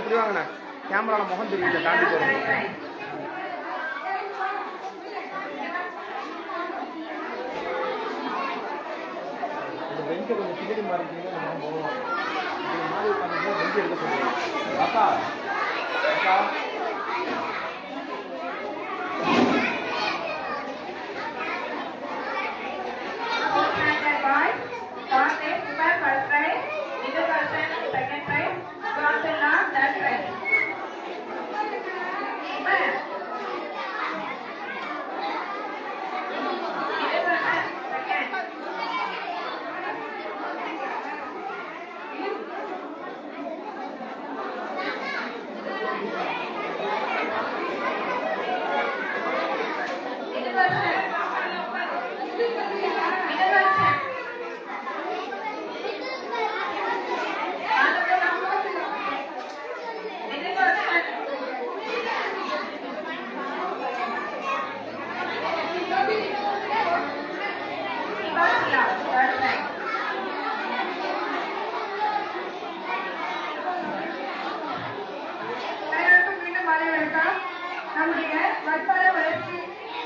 இப்படி வாங்கண்ணா கேமரால முகம் தெரியுது தாண்டி போறேன். இந்த பெஞ்சை கொஞ்சம் பின்னாடி மாறிட்டீங்கன்னா நம்ம போகலாம். இந்த மாதிரி உட்காந்து பெஞ்சு எடுக்க சொல்லுவோம். அக்கா அக்கா நம்முடைய வட்டார வளர்ச்சி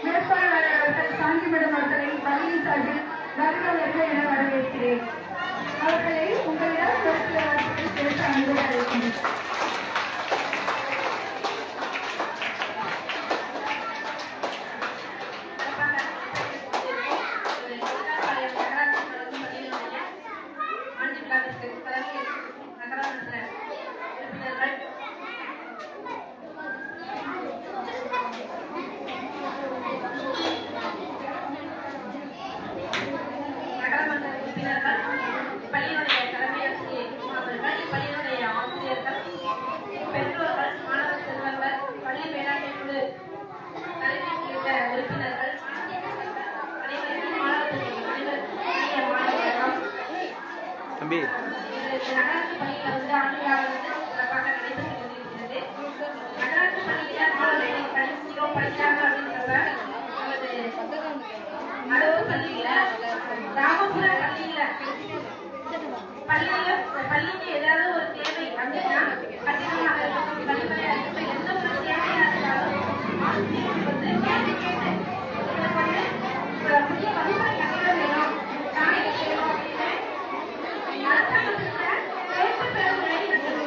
மேற்பார்வையாளர்கள் சாந்திமடம் அவர்களை பள்ளியின் சார்பில் வருகிறவர்கள் என வரவேற்கிறேன். அவர்களை உங்களிடம் பேச அன்புடன் அழைக்கின்றேன். பள்ளியினுடைய தலைமை ஆசிரியர் அவர்கள், பள்ளியினுடைய ஆசிரியர்கள், பெற்றோர்கள், மாணவ செல்வங்கள், பள்ளி மேலாண்மை குழு தலைமை உள்ளிட்ட உறுப்பினர்கள், அனைவருக்கும் மாணவர்களும் தம்பி நகராட்சி பள்ளியில் ஆண்டு விழா சிறப்பாக நடைபெற்று கொண்டிருக்கிறது. நகராட்சி பள்ளியில மாணவர்கள் படிக்கிறாங்க அப்படின்றப்ப நமது அரசு பள்ளியில கிராமப்புற பள்ளிக்கு ஏதாவது ஒரு தேவை அப்படின்னா கட்டிடமாக இருக்கட்டும், கழிவறையா இருக்கட்டும், எந்த ஒரு தேவையா இருந்தாலும் ஆசிரியர் வந்து கேட்டு எனக்கு வந்து புதிய வகுப்பறை கட்டிடம் வேணும், நாளைக்கு வேணும் அப்படின்னு அரசாங்கத்துல கேட்டு பெறும் நிலை இருக்குது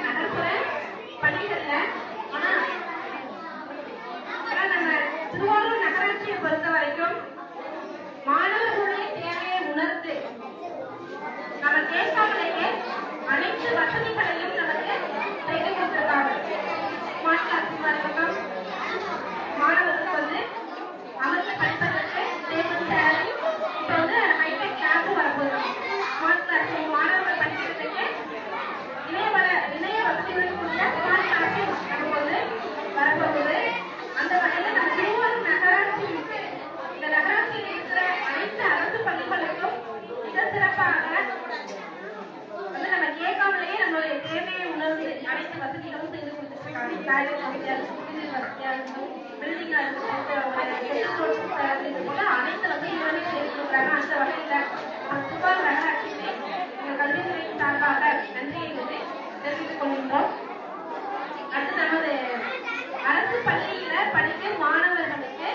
நகர்ப்புற பள்ளிகள்ல. ஆனா நம்ம திருவாரூர் நகராட்சியை பொறுத்த வரைக்கும் மாணவர்களுடைய தேவையை உணர்ந்து நம்ம கேட்காமலேயே அனைத்து வசதிகளையும் நமக்கு செய்து கொடுத்திருக்காங்க. ஸ்மார்ட் கிளாஸ் இருக்கட்டும், மாணவர்களுக்கு வந்து அமர்ந்து படிப்பதற்கு டேபிள் சேர், இப்போ வந்து ஹைடெக் கிளாஸும் வரப்போகுது. ஸ்மார்ட் கிளாஸ் மாணவர்கள் படிக்கிறதுக்கு இணைய வசதிகளுடன் கூடிய ஸ்மார்ட் கிளாஸும் நமக்கு வரப்போகுது. அந்த வகையில் நம்ம திருவாரூர் நகராட்சி இந்த நகராட்சியில் இருக்கிற அனைத்து அரசு பள்ளிகளுக்கும் மிக சிறப்பாக வந்து நம்ம கேட்காமலேயே நம்மளுடைய தேவையை உணர்ந்து அனைத்து வசதிகளும் செய்து கொடுத்துருக்காங்க. டாய்லெட் வசதியா இருக்கும், குடிநீர் வசதியா இருக்கும், பில்டிங்கா இருக்கும், அனைத்து வசதிகளுமே செய்து கொடுக்குறாங்க. அந்த வகையில திருவாரூர் நகராட்சிக்கு எங்கள் கல்வித்துறையின் சார்பாக நன்றியை வந்து தெரிவித்துக் கொள்கின்றோம். அடுத்து நமது அரசு பள்ளியில படிக்கும் மாணவர்களுக்கு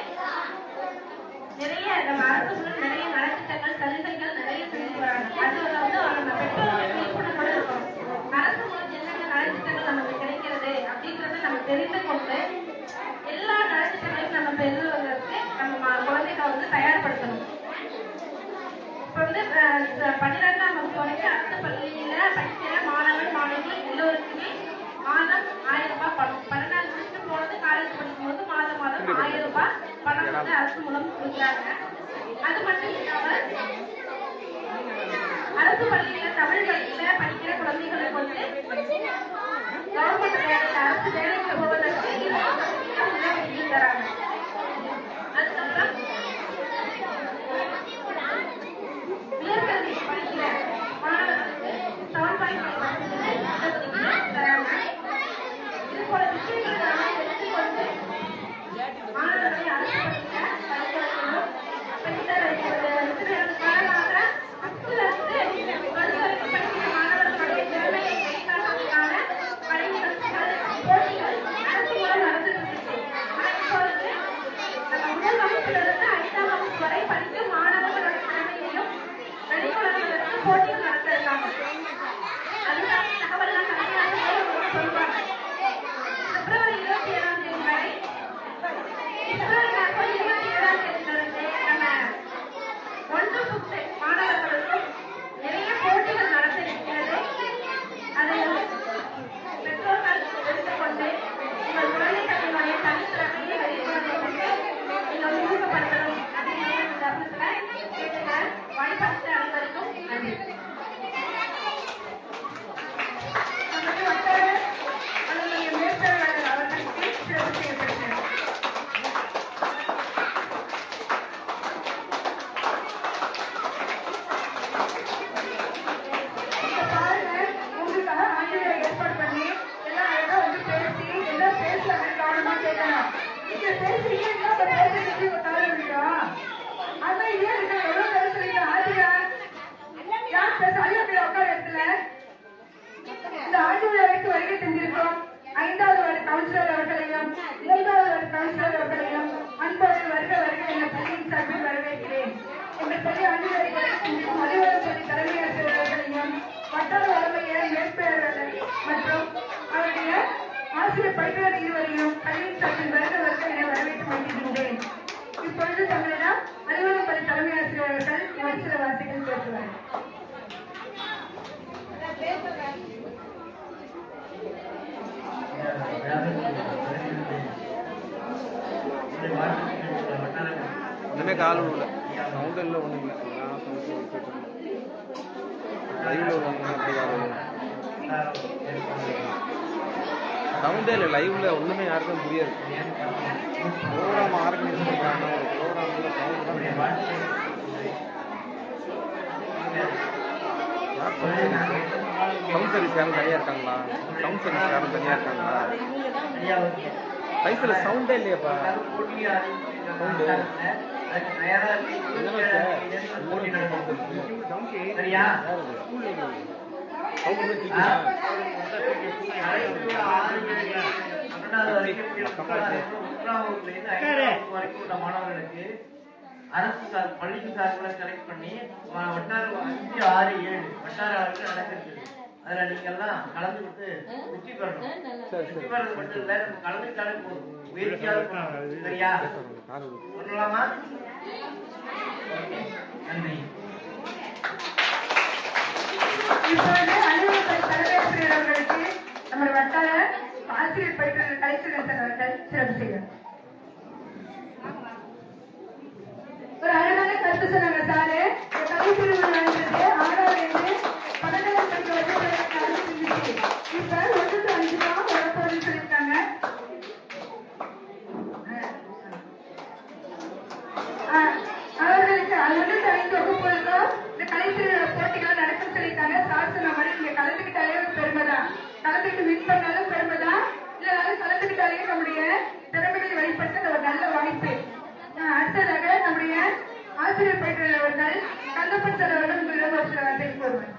நிறைய நம்ம அரசுடன் நிறைய நலத்திட்டங்கள், சலுகைகள் நிறைய செஞ்சு வராங்க. அது வந்து நம்ம பெற்றோர்கள் விழிப்புணர்வோடு இருக்கணும். அரசு மூலம் என்னென்ன நலத்திட்டங்கள் நமக்கு கிடைக்கிறது அப்படின்றத நம்ம தெரிந்து கொண்டு எல்லா நலத்திட்டங்களையும் நம்ம பெறுவதற்கு நம்ம குழந்தைகளை வந்து தயார்படுத்தணும். இப்ப வந்து 12ஆம் வகுப்பு வரைக்கும் அரசு பள்ளியில படிக்கிற மாணவன் மாணவிகள் எல்லோருக்குமே மாதம் 1000 ரூபாய் பணம், 12ஆவது முடிச்சுட்டு போனது காலேஜ் படிக்கும் போது மாதம் 1000 ரூபாய் பணம் வந்து அரசு மூலம் கொடுக்குறாங்க. அது மட்டும் இல்லாம அரசு பள்ளியில தமிழ் பள்ளியில படிக்கிற குழந்தைகளுக்கு வந்து கவர்மெண்ட் வேலைக்கு அரசு வேலைக்கு போவதற்கு உதவி தராங்க. அதுக்கப்புறம் உயர்கல்வி படிக்கிற மாணவர்களுக்கு 7.5% உட்கார இடத்துல இந்த ஆண்டு விழாவிற்கு வருகை தந்திருக்கிறோம் 5வது வார்டு கவுன்சிலர் அவர்களையும் 3வது வார்டு கவுன்சிலர் அவர்களையும் அன்போடு வருக வருக என்ற பள்ளியின் சார்பில் வரவேற்கிறேன். எங்கள் பள்ளி ஆண்டு மதிவளம் பள்ளி தலைமை ஆசிரியர் அவர்களையும் வட்டார வளமையை மேற்பாளர்கள் மற்றும் அவருடைய ஆசிரியர் பயிற்சியாளர் இருவரையும் பள்ளியின் சார்பில் வருக வருக என வரவேற்று வருகின்றேன். இப்பொழுது தங்களிடம் மதிவளம் பள்ளி தலைமை ஆசிரியர் அவர்கள் ஒரு சில வார்த்தைகள் பேசுவார்கள். ஒண்ணுமே காலம் இல்லை, சவுண்ட் இல்லை, ஒன்றும் இல்லை. லைவ்ல சவுண்டே இல்லை, லைவ்ல ஒண்ணுமே யாருக்கும் புரியாது. ப்ரோக்ராம் ஆர்கனைஸ் பண்றாங்க, ஒரு ப்ரோக்ராம்ல சவுண்ட் சவுண்ட் சர்வீஸ் யாரும் தனியா இருக்காங்களா? சவுண்ட் சர்வீஸ் யாரும் தனியா இருக்காங்களா? பைசில் சவுண்டே இல்லையாப்பா. சவுண்டு மாணவர்களுக்கு அரசு பள்ளிக்கு சார்பில் செலக்ட் பண்ணி வட்டார 5, 6, 7 வட்டார அளவில் நடக்கிறது. அதுல நீங்க எல்லாம் கலந்துக்கிட்டு வெற்றி பெறணும். வெற்றி பெறது மட்டும் இல்ல, கலந்துக்கிட்டாலே போதும், முயற்சியாக சரியா பண்ணலாமா? நன்றி. இப்பொழுது அலுவலக தலைமை ஆசிரியர் அவர்களுக்கு நம்ம வட்டார ஆசிரியர் பயிற்சியாளர் கலைச்சரசன் அவர்கள் சிறப்பு செய்வார். ஒரு அழகான கருத்து சொன்னாங்க சாரு. கலை பிரிவு நடந்தது 6வது 12வது படிக்க வகுப்புகளுக்கு ஆரம்பிச்சிருந்துச்சு. இப்ப 1 to 5 தான் வரப்போகுதுன்னு சொல்லியிருக்காங்க. அவர்களுக்கு 1 to 5 வகுப்புகளுக்கும் இந்த கலைப்பிரிவு போட்டிகள் நடக்கும் சொல்லியிருக்காங்க. சார் சொன்ன மாதிரி நீங்க கலந்துக்கிட்டாலே ஒரு பெருமைதான், கலந்துக்கிட்டு வின் பண்ணாலும் பெருமைதான், இல்லைனாலும் கலந்துக்கிட்டாலே நம்முடைய திறமைகளை வெளிப்படுத்த ஒரு நல்ல வாய்ப்பு. அடுத்ததாக நம்முடைய ஆசிரியர் பயிற்சியாளர் அவர்கள் கந்தப்பன் சார் அவர்கள் உங்களிடம் ஒரு சில வார்த்தை கூறுவார்.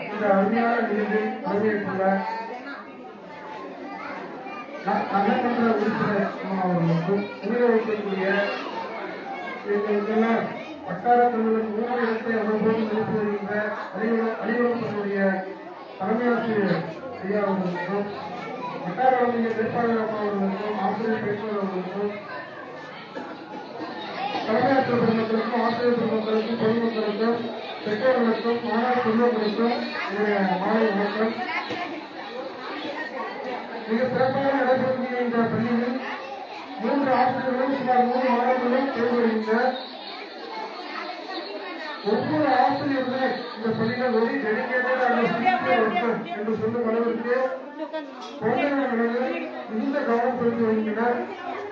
இந்த அருமையான நிகழ்வில் வரவேற்றுள்ள நகர்மன்ற உறுப்பினர் அவர்களுக்கும் உயிரை வைக்கக்கூடிய எங்களுக்கெல்லாம் வட்டார கல்லூரி 3 இடத்தை அவ்வப்போது நடத்தி வருகின்ற அலுவலகத்தினுடைய தலைமை ஆசிரியர் ஐயா அவர்களுக்கும் வட்டார வளமைய வேட்பாளர் அவர்களுக்கும் ஆசிரியர் பயிற்சியாளர் அவர்களுக்கும் தலைமை ஆசிரியர் பெருமக்களுக்கும் ஆசிரியர் பெருமக்களுக்கும் பொதுமக்களுக்கும் பெற்றோர்களுக்கும் மாணவ செல்வங்களுக்கும் என்னுடைய மாலை வணக்கம். மிக சிறப்பாக நடைபெறக்கூடிய இந்த பள்ளியில் 3 ஆசிரியர்களும் சுமார் 3 மாணவர்களும் தேர்வு வருகின்றனர். ஒவ்வொரு ஆசிரியருமே இந்த பள்ளியில் ஒரு டெடிகேட்டட் என்று சொல்லும் அளவிற்கு குழந்தைகளிடையே மிகுந்த கவனம் செலுத்தி வருகின்றனர்.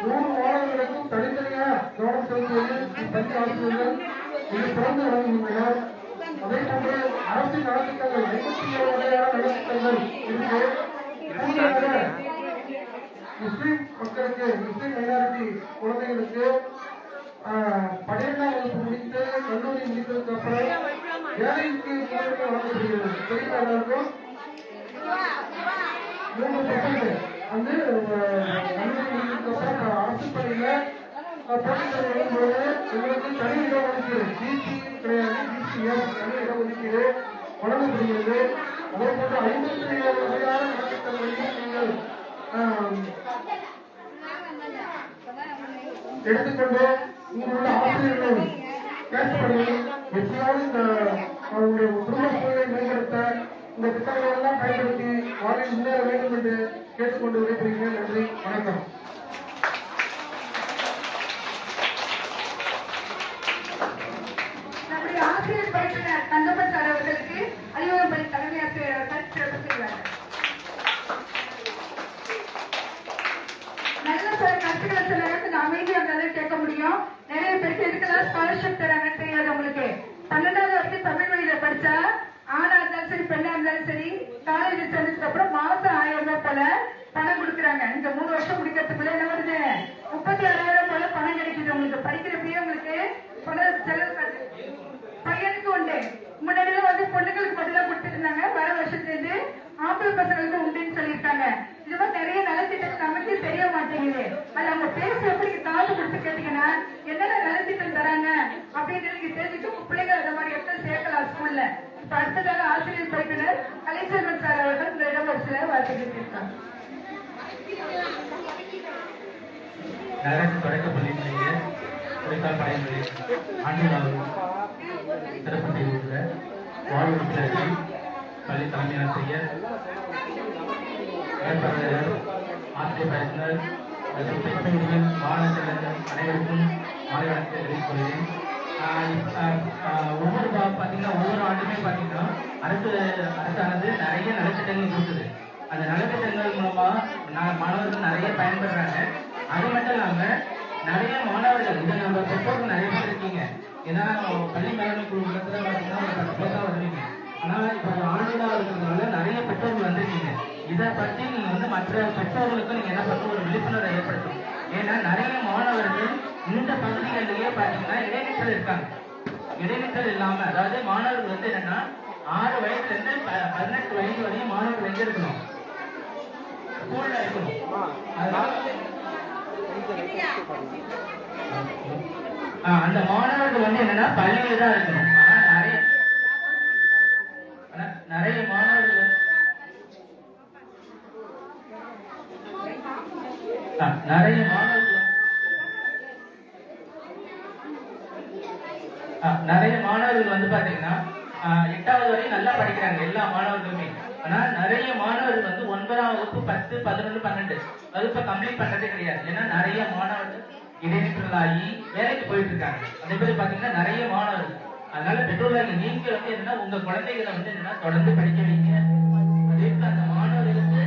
3 மாணவர்களுக்கும் தனித்தனியாக கவனம் செலுத்துவதில் பள்ளி ஆசிரியர்கள் மிக சிறந்து வழங்குகின்றனர். அதே போன்று அரசின் நலத்திட்டங்கள் 57 வகையான நலத்திட்டங்கள் இருக்கு. முஸ்லிம் மக்களுக்கு, முஸ்லிம் மைனாரிட்டி குழந்தைகளுக்கு 12ஆம் வகுப்பு முடித்து கல்லூரி முடித்ததுக்கு அப்புறம் வேலைக்கு முன்னுரிமை வழங்கப்படுகிறது. தெரியுமா எல்லாருக்கும்? 3% வந்து கல்லூரி முடித்ததுக்கு அப்புறம் அரசு பள்ளியில போட்டித் தேர்வு எழுதும்போது உங்களுக்கு தனி இடம் ஒதுக்கீடு, பிசி கிடையாது, பிசிஎஸ் தனி இடம் ஒதுக்கீடு வழங்கப்படுகிறது. அதே போன்று 57 வகையான நலத்திட்டங்களையும் நீங்கள் எடுத்துக்கொண்டு உங்களுடைய ஆசிரியர்கள் பேசப்படி எப்படியாவது இந்த அவருடைய குடும்ப சூழலை மேம்படுத்த இந்த திட்டங்களை எல்லாம் பயன்படுத்தி வாழ்வில் முன்னேற வேண்டும் என்று கேட்டுக்கொண்டு விடைபெறுகிறேன். நன்றி, வணக்கம். நம்முடைய ஆசிரியர் பயிற்சியாளர் கந்தப்பன் சார் அவர்களுக்கு அலுவலகம் பள்ளி தலைமை ஆசிரியர் அவர்கள் சிறப்பு செய்வார்கள். நல்ல சில கருத்துக்களை சொல்ல அமைதியாக கேட்க முடியும். நிறைய பேருக்கு இதுக்கெல்லாம் ஸ்காலர்ஷிப் தராங்கன்னு தெரியாது உங்களுக்கு. 12வது வரைக்கும் தமிழ் வழியில படிச்சா ஆணா இருந்தாலும் சரி பெண்ணா இருந்தாலும் சரி காலேஜ் சேர்ந்ததுக்கு அப்புறம் மாசம் 1000 ரூபாய் போல பணம் கொடுக்குறாங்க. இந்த 3 வருஷம் முடிக்கிறதுக்குள்ள என்ன வருது 36,000 போல பணம் கிடைக்குது உங்களுக்கு. பையனுக்கு உண்டு. முன்னாடிலாம் வந்து பொண்ணுங்களுக்கு மட்டும் தான் கொடுத்துருந்தாங்க. வர வருஷத்துலேருந்து ஆம்பளை பசங்களுக்கு உண்டுன்னு சொல்லியிருக்காங்க. இது மாதிரி நிறைய நலத்திட்டம் நமக்கு தெரிய மாட்டேங்குது. அது அவங்க பேச எப்படி காது கொடுத்து கேட்டீங்கன்னா என்னென்ன நலத்திட்டம் தராங்க அப்படின்னு நீங்க தெரிஞ்சுட்டு உங்க பிள்ளைங்க அந்த மாதிரி இடத்துல சேர்க்கலாம் ஸ்கூல்ல. இப்ப அடுத்ததாக ஆசிரியர் பயிற்றுனர் கலைச்செல்வன் சார் அவர்கள் உங்களிடம் ஒரு சில வார்த்தைகள் பேசுறாங்க. நகராட்சி தொடக்க பள்ளி நிலைய குறைக்கால் படையினுடைய ஆண்டு சிறப்பு செய்துள்ள வார்டு உறுப்பினர்கள், பள்ளி தலைமை ஆசிரியர், மேற்பார்வையாளர், ஆசிரியர் பயிற்றுனர் மற்றும் பெற்றோர்கள், மாணவர்கள் அனைவருக்கும் மாலை வணக்கத்தை தெரிவித்துக் கொள்கிறேன். ஒவ்வொரு ஆண்டுமே பார்த்தீங்கன்னா அரசானது நிறைய நலத்திட்டங்கள் கொடுக்குது. அந்த நலத்திட்டங்கள் மூலமா மாணவர்கள் நிறைய பயன்படுறாங்க. அது மட்டும் இல்லாம நிறைய மாணவர்கள் இதை நம்ம பெற்றோர்கள் நிறைய பேர் இருக்கீங்க. ஏன்னா பள்ளி மேலாண்மை குழு இடத்துல பார்த்தீங்கன்னா ஒரு 10 பேர் தான் வருவீங்க. ஆனா இப்ப ஆண்டுகளா இருக்கிறதுனால நிறைய பெற்றோர்கள் வந்திருக்கீங்க. இதை பற்றி நீங்க வந்து மற்ற பெற்றோர்களுக்கு நீங்க என்ன பண்ண ஒரு விழிப்புணர்வை ஏற்படுத்தும். ஏன்னா நிறைய மாணவர்கள் இந்த பகுதிகளிலேயே பார்த்தீங்கன்னா இடைநிற்றல் இருக்காங்க. இடைநிற்றல் இல்லாம, அதாவது மாணவர்கள் வந்து என்னன்னா 6 வயசுல இருந்து 18 வயது வரையும் மாணவர்கள் எங்க இருக்கணும்? ஸ்கூல்ல இருக்கணும். அதனால அந்த மாணவர்கள் வந்து என்னன்னா பள்ளியில தான் இருக்கணும். நிறைய மாணவர்கள் வந்து பாத்தீங்கன்னா 8வது வரையும் நல்லா படிக்கிறாங்க எல்லா மாணவர்களுமே. ஆனா நிறைய மாணவர்கள் வந்து 9ஆம் வகுப்பு 10, 11, 12 வகுப்பை கம்ப்ளீட் பண்றதே கிடையாது. ஏன்னா நிறைய மாணவர்கள் இடைநிற்றலாகி வேலைக்கு போயிட்டு இருக்காங்க. அதே மாதிரி பாத்தீங்கன்னா நிறைய மாணவர்கள். அதனால பெற்றோர்கள் நீங்க வந்து என்னன்னா உங்க குழந்தைகளை வந்து என்னன்னா தொடர்ந்து படிக்க வைங்க. அதே போல அந்த மாணவர்களுக்கு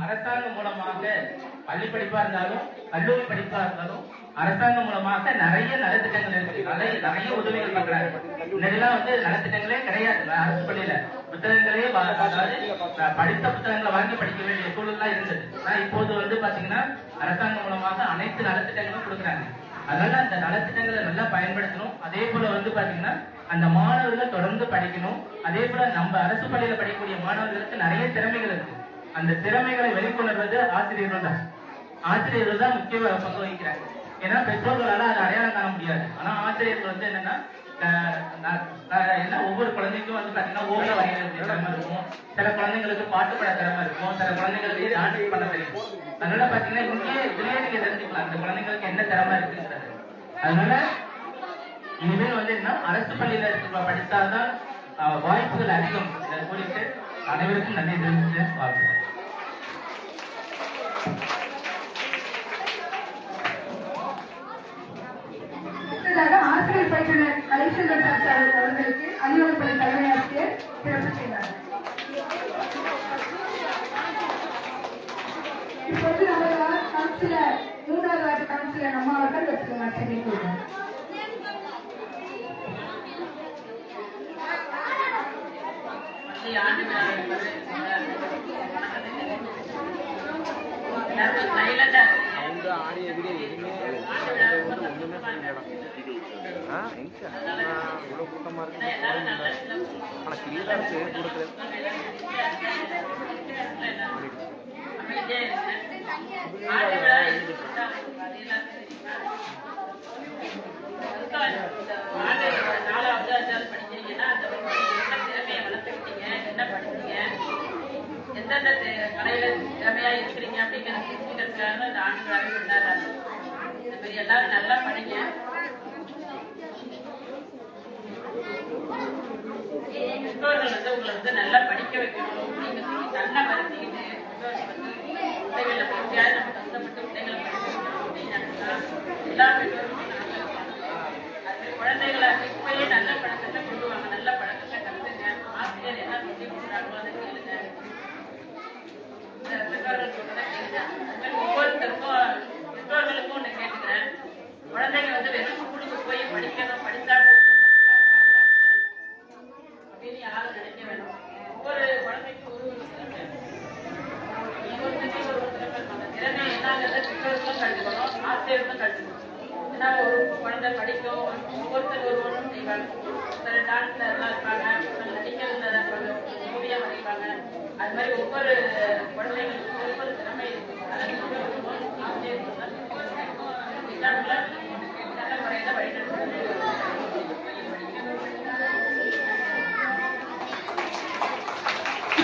அரசாங்கம் மூலமாக பள்ளி படிப்பா இருந்தாலும் கல்லூரி படிப்பா இருந்தாலும் அரசாங்கம் மூலமாக நிறைய நலத்திட்டங்கள் இருக்கு. நிறைய உதவிகள் பண்றாங்க. முன்னாடிலாம் வந்து நலத்திட்டங்களே கிடையாது. அரசு பள்ளியில புத்தகங்களே படித்த புத்தகங்களை வாங்கி படிக்க வேண்டிய சூழல்லாம் இருந்தது. ஆனா இப்போது வந்து பாத்தீங்கன்னா அரசாங்கம் மூலமாக அனைத்து நலத்திட்டங்களும் கொடுக்குறாங்க. அதனால அந்த நலத்திட்டங்களை நல்லா பயன்படுத்தணும். அதே போல வந்து பாத்தீங்கன்னா அந்த மாணவர்கள் தொடர்ந்து படிக்கணும். அதே போல நம்ம அரசு பள்ளியில படிக்கக்கூடிய மாணவர்களுக்கு நிறைய திறமைகள் இருக்கு. அந்த திறமைகளை வெளிக்கொணர்வது ஆசிரியர்கள் தான். ஆசிரியர்கள் தான் முக்கிய பங்கு வகிக்கிறாங்க. ஏன்னா பெற்றோர்களால அதை அடையாளம் காண முடியாது. ஆனா ஆசிரியர்கள் வந்து என்னன்னா ஒவ்வொரு குழந்தைக்கும் வந்து பாத்தீங்கன்னா ஓவிய வரைகிறது திறமை இருக்கும். சில குழந்தைங்களுக்கு பாட்டு பாட திறமை இருக்கும். சில குழந்தைங்களுக்கு டான்ஸ் பண்ண தெரியும். அதனால பாத்தீங்கன்னா இதுலயே நீங்க தெரிஞ்சுக்கலாம் அந்த குழந்தைங்களுக்கு என்ன திறமை இருக்குங்கிறது. அதனால இனிமேல் வந்து என்ன அரசு பள்ளியில இருக்க படித்தால்தான் வாய்ப்புகள் அதிகம். இதை கூறிட்டு அனைவருக்கும் நன்றி தெரிவித்து வாழ்த்துக்கிறேன். ஆசிரியர் பயிற்றுனர் கலைச்செல்வன் அவர்களுக்கு அலுவலக பள்ளி தலைமை ஆசிரியர் சிறப்பு செய்தார். இப்போது நம்ம கவுன்சிலர் 3வது வார்டு கவுன்சிலர் நம்ம அவர்கள் வச்சுக்கோங்க கூறுவோம். ஆடியோ வீடியோ எதுவுமே ஒண்ணுமே பண்ணிடலாம். இவ்வளோ கூட்டமா இருக்கு. ஆனா கிளியரா இருக்கு கொடுக்குறது. எந்தெந்த கலையில திறமையா இருக்கிறீங்க அப்படிங்கிறதுக்காக இந்த ஆண்டுகளாக கொண்டாடுறாங்க. இந்த மாதிரி எல்லாரும் நல்லா படிங்க. பெற்றோர்கள் வந்து உங்களை வந்து நல்லா படிக்க வைக்கணும். நீங்க நல்லா படிச்சுக்கிட்டு பிள்ளைகளை படிக்காது நம்ம கஷ்டப்பட்டு பிள்ளைகளை படிக்க வைக்கணும் அப்படின்னு நினைச்சா எல்லா பெற்றோருக்கும் அது குழந்தைகளை இப்பயே நல்ல பழக்கத்தை கொண்டு வாங்க. நல்ல பழக்கத்தை கற்றுங்க. ஆசிரியர் என்ன சொல்லி கொடுக்குறாங்களோ அதை கேளுங்க. பெற்றோர்கள் சொல்றதை கேளுங்க. ஒவ்வொருத்தருக்கும் பெற்றோர்களுக்கும் ஒண்ணு கேட்டுக்கிறேன். குழந்தைங்க வந்து வெறும் ஸ்கூலுக்கு போய் படிக்கணும், படித்தா அப்படின்னு யாரும் நினைக்க வேண்டாம். ஒவ்வொரு குழந்தைக்கும் ஒரு திறமை, ஒவ்வொருத்தருக்கும் ஒரு திறமை இருப்பாங்க. திறமை என்னங்கிறத பெற்றோர்களும் கற்றுக்கணும், ஆசிரியர்களும் கற்றுக்கணும். ஏன்னா ஒரு குழந்தை படிக்கும், ஒருத்தர் ஒன்றும் செய்வாங்க. சில டான்ஸ்ல எல்லாம் இருப்பாங்க, சில நடிக்கிறதுல இருப்பாங்க, மூவியா வரைப்பாங்க. அது மாதிரி ஒவ்வொரு குழந்தைங்களுக்கும் ஒவ்வொரு திறமை இருக்கு. அதை ஆசிரியர்கள் நல்ல முறையில வழிநடத்துறது.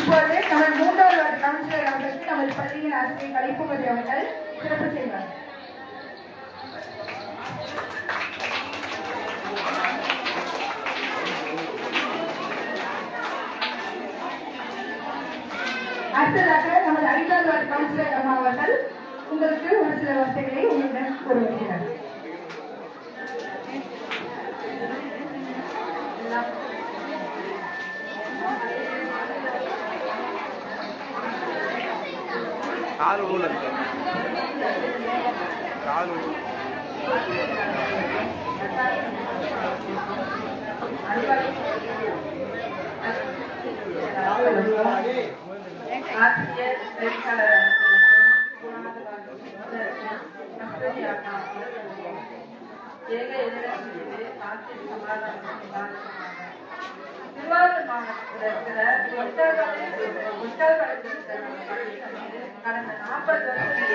இப்போது நமது 3வது வார்டு கவுன்சிலர் அவர்களுக்கு நமது பள்ளியின் ஆசிரியர் கலிப்புமதி அவர்கள் சிறப்பு செய்வார். அடுத்ததாக நமது 5வது வார்டு கவுன்சிலர் அம்மா அவர்கள் உங்களுக்கு ஒரு சில வார்த்தைகளை உங்களுடன் கூற வருகிறார். கால் உள்ள இருக்கு கால் ஆசிரியர் எழுத்தாளர் திருவாரூர் மாவட்டத்தில் இருக்கிற கடந்த 40 வருஷம்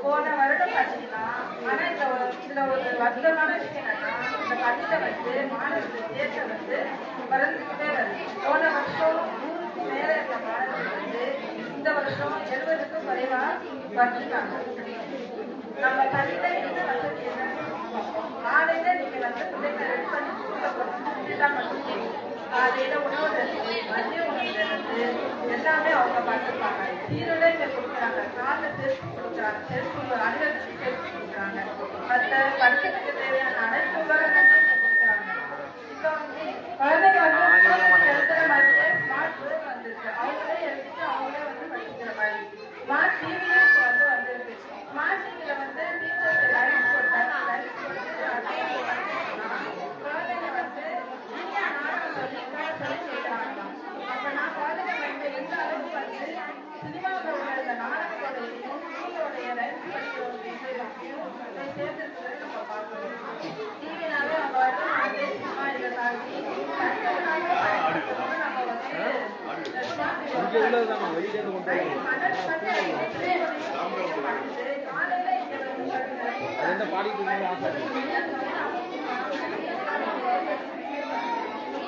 போன வருடம் பார்த்தீங்கன்னா, ஆனா இதுல ஒரு வருத்தமான விஷயம் என்னன்னா, இந்த பள்ளியில மாணவர்கள் சேர்க்கை குறைஞ்சிக்கிட்டே வருது. போன வருஷம் 100க்கு மேல இருந்த மாணவர்கள் இந்த வருஷம் 70க்கும் குறைவா குறைஞ்சிட்டாங்க. நம்ம பள்ளியில என்ன வசதி என்ன, காலையில நீங்க பிள்ளைங்க ரெடி பண்ணி ஸ்கூல்ல போட்டு காலையில உணவுல இருந்து மதிய உணவுல இருந்து எல்லாமே அவங்க பார்த்துருப்பாங்க. சீருடை கொடுக்குறாங்க, கால டெஸ்ட் கொடுக்குறாங்க, டெஸ்ட் அலுவலகத்துக்கு டெஸ்ட் கொடுக்குறாங்க, மற்ற படிக்கிறதுக்கு தேவையான அனைத்து உபகரணங்களும் கொடுக்குறாங்க. இப்போ குழந்தைங்க எழுதுற மாதிரியே ஸ்மார்ட் போர்டு வந்துருக்கு. அவங்களே எழுதிட்டு அவங்களே படிக்கிற மாதிரி ஸ்மார்ட் டிவியும் இப்போ வந்துருக்கு. ஸ்மார்ட் டிவியில டீச்சர்ஸ் லைஃப் போட்டாங்க. லைஃப் போட்டு குழந்தைங்க அப்ப நான் குழந்தைங்க எந்த அளவுக்கு சினிமாவில் உள்ள இந்த நாடகத்தோடையும் ஸ்கூலோடைய லைஃப் படிக்கிறவங்க சேர்ந்துருக்கிறது நம்ம பார்க்கணும். டிவினாலே அவங்க சினிமா இதை தாண்டி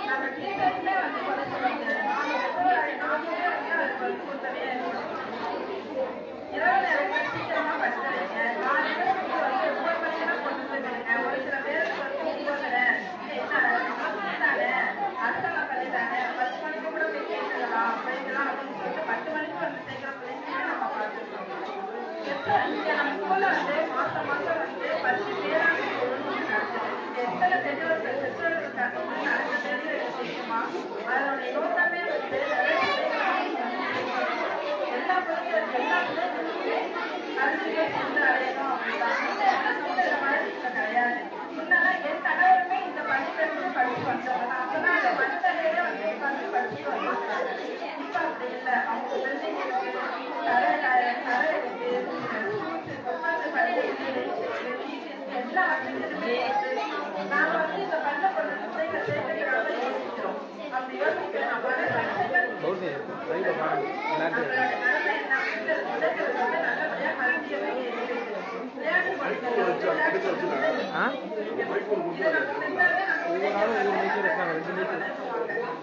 நம்ம டீச்சர்ஸ்மே கொலை சொல்லுவாங்க. இரவு நேரங்கள் சீக்கிரமா படிச்சுருங்க. காலையில 9 மணிக்கெல்லாம் கொண்டு போயிருங்க. ஒரு சில பேருக்கு 9 தானே அடுத்த பண்ணிட்டாங்க 10 மணிக்கு கூட போய் சேர்த்துக்கலாம் அப்படிங்கலாம் அப்படின்னு சொல்லிட்டு 10 மணிக்கு சேர்க்கிற பிள்ளைங்க நம்ம பார்த்துருக்கோம். நம்ம ஸ்கூல்ல மாசம் மாசம் 10 பேரான எத்தனை பெற்றோர்கள் நடந்தது தெரியுமா? அதனுடைய நோக்கமே எல்லா பிள்ளைகளுக்குமே கல்வியை சென்று அடையணும் அப்படின்னா கிடையாது. முன்னெல்லாம் என் கணவருமே இந்த பள்ளியிலிருந்து படிச்சு வந்தவங்க. அப்பதான் அந்த மண்ணிலேயே உட்காந்து படிச்சு வந்தாங்க. இப்ப அப்படி இல்லை. அவங்க பிள்ளைங்களுக்கு தர இருக்கு, உட்காந்து படிக்கிறது, எல்லா வசதியுமே நாம இந்த பள்ளி பிள்ளைகளை சேர்க்கிறத யோசிக்கிறோம். அப்படி யோசிக்கிறோம். நம்ம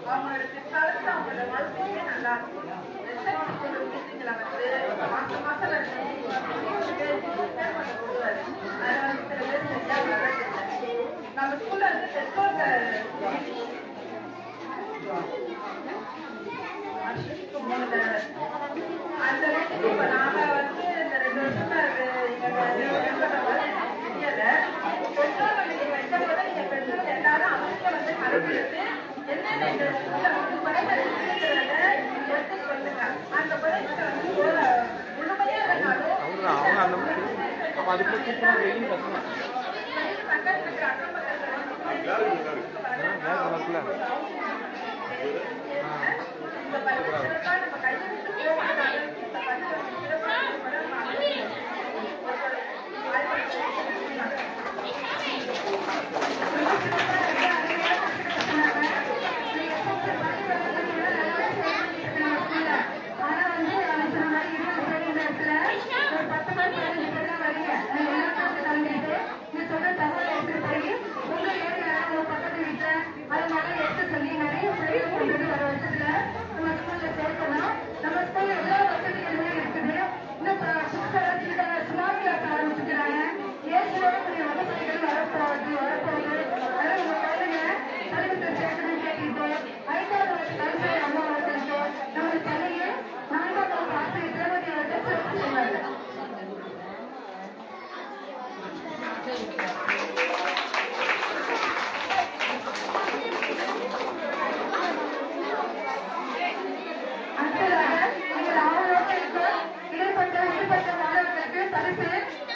அவங்களோட பிற்காலத்துல அவங்களோட வாழ்க்கையுமே நல்லா இருக்கும். மாசம் மாசம் நம்ம ஸ்கூல்ல பெற்றோர்கள் அந்த இப்ப நாங்க இந்த 2 வருஷமா தெரியல. பெற்றோர்கள் நீங்க வைக்கிறத நீங்க பெற்றோர்கள் எல்லாரும் அவங்க கலந்துட்டு என்னென்ன இந்த ஸ்கூல்ல குறைகள் இருக்குங்கிறத எடுத்து சொல்லுங்க. அந்த குறைகளை முழுமையா இல்லைனாலும் இந்த பள்ளி சிறப்பா நம்ம கைவிட்டு போகணும். இந்த பள்ளி சிறப்பாக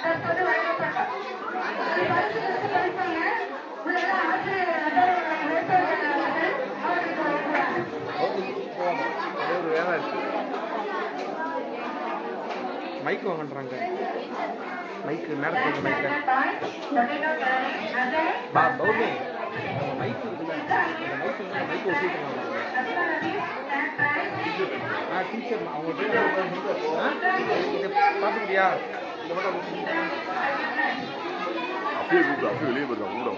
தற்போது வழங்கப்பட்டோம். பரிசு பரிசாக உள்ள ஆசிரியர் வேட்பாளர்கள் அவர்களுக்கு வழங்குவார்கள். ஒரு வேலை இருக்கு. மைக் வாங்கன்றாங்க. மைக்கு நேரத்துக்கு மைக்க பௌர்ணமி மைக் இருக்குல்ல, அந்த மைக் மைக் ஒட்டிட்டு டீச்சர் அவங்க இதை பார்த்துக்கிட்டியா? இந்த மட்டும் அஃபியை வெளியே போயிருக்கான் கூட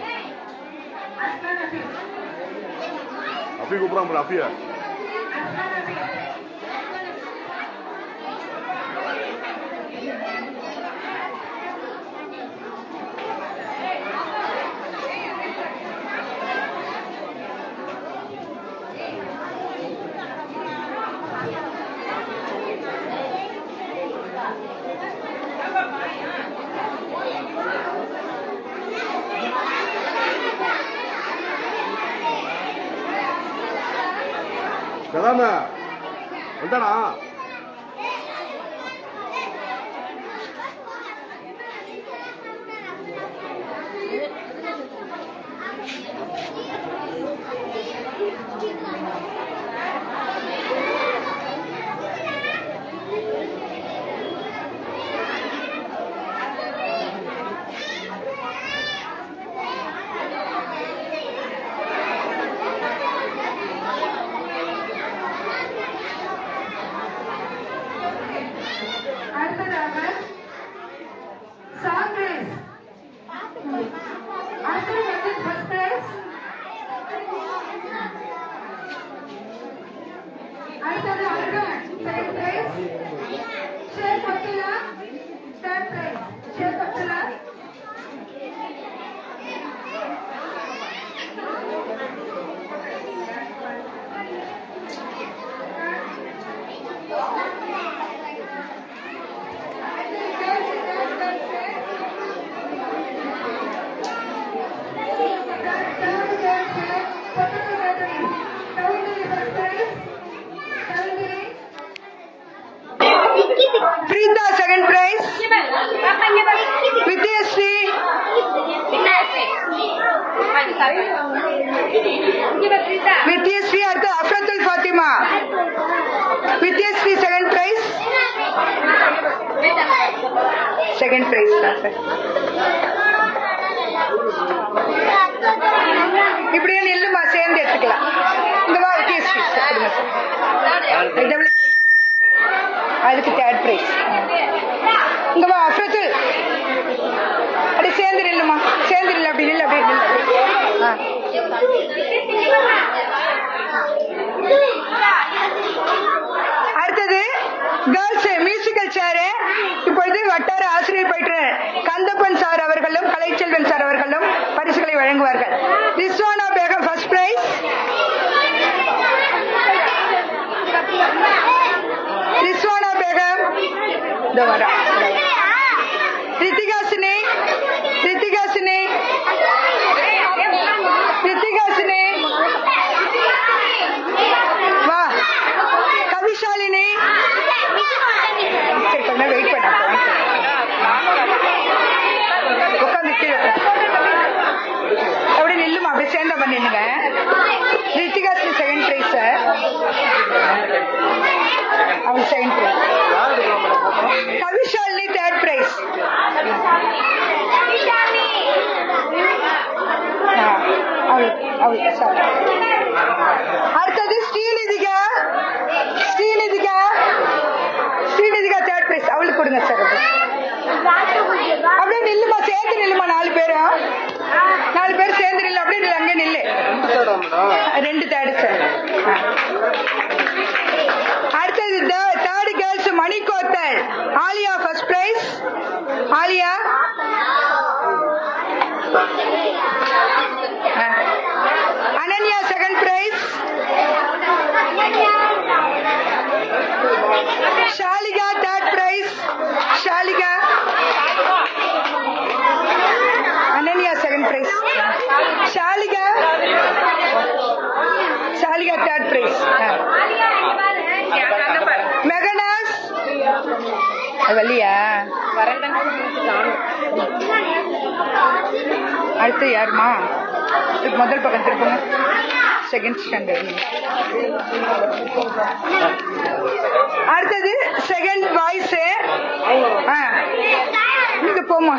அஃபி கூப்பிடாம அஃபியா கதாம வந்தாடா அடுத்ததாக சாங் ரேஸ். அடுத்தது ஃபர்ஸ்ட் பிரைஸ். அடுத்தது அர்கன் செகண்ட் பிரைஸ். ஷேக் அப்துல்லா தேர்ட் பிரைஸ். ஷேக் Abdullah Preeta second prize. Vidyashree. Vidyashree அடுத்து அஃப்ரத்துல் Fathima. Vidyashree second prize. Second prize sir. இப்படியே நில்லுமா சேர்ந்து எடுத்துக்கலாம். இந்த வா Vidyashree அதுக்கு தேர்ட் பிரைஸ். இங்க வா அஃப்ரத்துல் அப்படி சேர்ந்து நில்லுமா, சேர்ந்து நில்லு, அப்படி நில்லு, அப்படி நில்லு. அடுத்தது கேர்ள்ஸ் மியூசிக்கல் சேரு. இப்பொழுது வட்டார ஆசிரியர் பயிற்றுனர் கந்தப்பன் சார் அவர்களும் கலைச்செல்வன் சார் அவர்களும் பரிசுகளை வழங்குவார்கள். Rizwana Begum first prize. ரிஸ்வானா பேகம் ரித்திகாசினி ரித்திகாசினி ரித்திகாசினி வா. கவிஷாலினி வெயிட் பண்ண உட்காந்து கீழே அப்படி நில்லுமா, அப்படி சேர்ந்தா பண்ணிடுங்க. Rithikasini second prize sir. அவள் second prize. Kavishalini third prize. அடுத்தது ஸ்ரீநிதிகா. ஸ்ரீநிதிகா ஸ்ரீநிதிகா third prize. அவளுக்கு கொடுங்க சார். அப்படியே நில்லுமா, சேர்ந்து நில்லுமா. 4 பேரும் 4 பேர் சேர்ந்து நில்லு. அப்படியே நில்லு, அங்கே நில்லு. 2 தேர்ட் சார். அடுத்தது தேர்ட் கேர்ள்ஸ் மணிக்கோத்தல். Aliya first prize. Aliya Ananya second prize. Shalika third prize. Shalika. Ananya second prize. Shalika Shalika third prize. மெகனாஸ் வள்ளியா அடுத்து யாருமா? முதல் பக்கம் திருப்புங்க. Second standard. அடுத்தது செகண்ட் பாய்ஸ். இங்க போமா.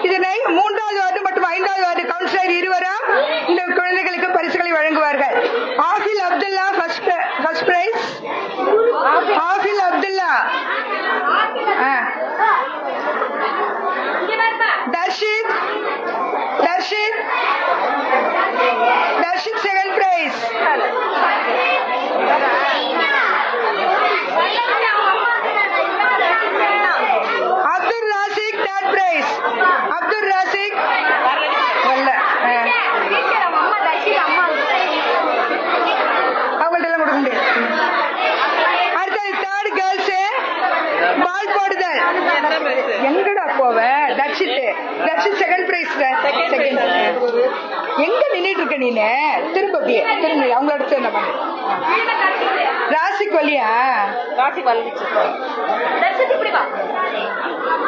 இதனை 3வது வார்டு மற்றும் 5வது வார்டு கவுன்சிலர் இருவரும் இந்த குழந்தைகளுக்கு பரிசுகளை வழங்குவார்கள். ஆஃபில் அப்துல்லா ஃபர்ஸ்ட் பிரைஸ். ஆஃபில் Abdullah. Darshith second prize. Abdul Rasik third prize. Abdul Rasik அவங்கள்ட்ட எல்லாம் கொடுக்க முடியாது. அடுத்தது தேர்ட் கேர்ள்ஸ் பால் போடுதல். எங்கடா போவ? Darshith second price. எங்க நின்றுட்டு இருக்க நீனு? திரும்ப அவங்கள அடுத்து என்ன பண்ண? ராசிக் வழியா?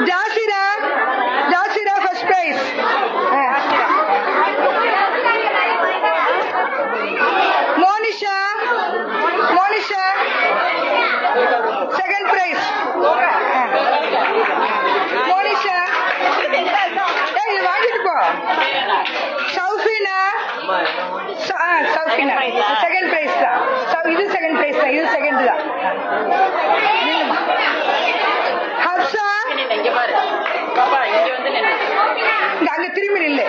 Jasira first prize. Monisha second prize. Monisha வாங்கிட்டு போ. சௌஃபினா செகண்ட் பிரைஸ் தான். இது செகண்ட் பிரைஸ் தான். இது செகண்ட் தான். ஹப்சா அங்க திரும்பி நில்லு.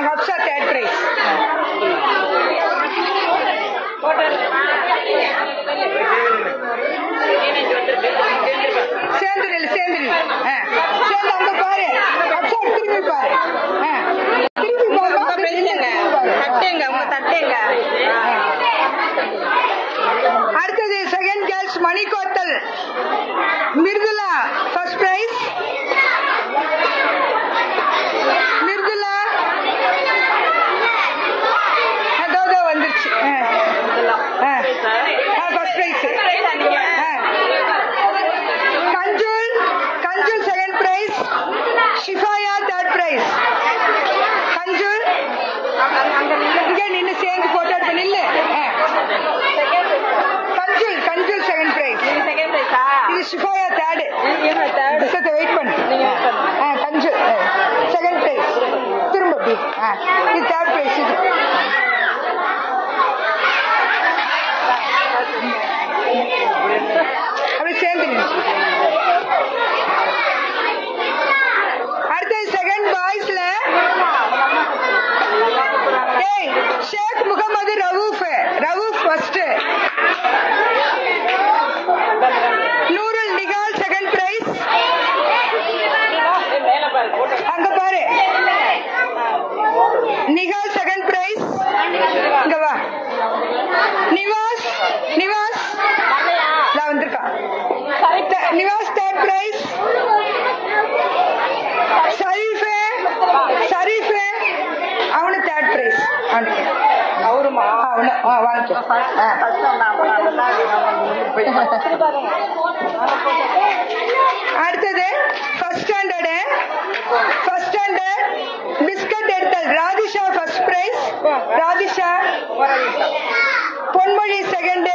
Hafsa third prize. சேர்ந்து அங்க பாரு. ஹப்சா திரும்பி பாரு. அடுத்தது செகண்ட் கேர்ள்ஸ் மணிக்கோத்தல். Mridula first prize. மிர்துலா அதோ வந்துருச்சு. First prize. Kanjul second prize. Shifaya third prize. Kanjul இங்க நின்று சேர்ந்து போட்டோ எடுத்து நில்லு. Kanjul second prize. இது ஷிஃபாயா தேர்டு. வெயிட் பண்ணு. Kanjul second prize. திரும்ப இது தேர்ட் பிரைஸ். இது அப்படி சேர்ந்து அடுத்தது செகண்ட் பாய்ஸ்ல Sheikh Mohammed Rauf first. Noorul Nihal second prize. அங்க பாரு. Nihal second price. இங்க வா. நிவாஸ் வந்திருக்கான். Nivas third prize. ஷரீஃபே அவனு தேர்ட் பிரைஸ். அவருமா வாங்கிக்கோ. அடுத்தது ஃபர்ஸ்ட் ஸ்டாண்டர்ட் பிஸ்கட் எடுத்தல். Radhisha first prize. Radhisha. Ponmozhi second.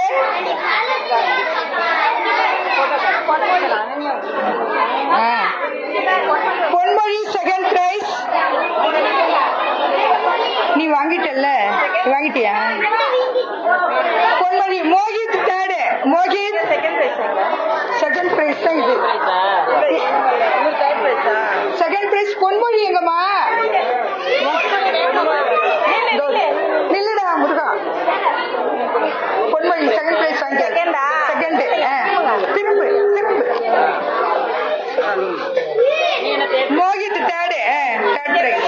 Ponmozhi second prize. நீ வாங்கிட்டல்ல? வாங்கிட்டியா? Ponmozhi. Mohit third. Mohit second prize தான். இது செகண்ட் பிரைஸ். பொன்மொழி எங்கம்மா? நில்லுடா முருகா. பொன்மொழி செகண்ட் பிரைஸ் வாங்கிட்டேன். செகண்ட். திரும்பு. Mohit third prize.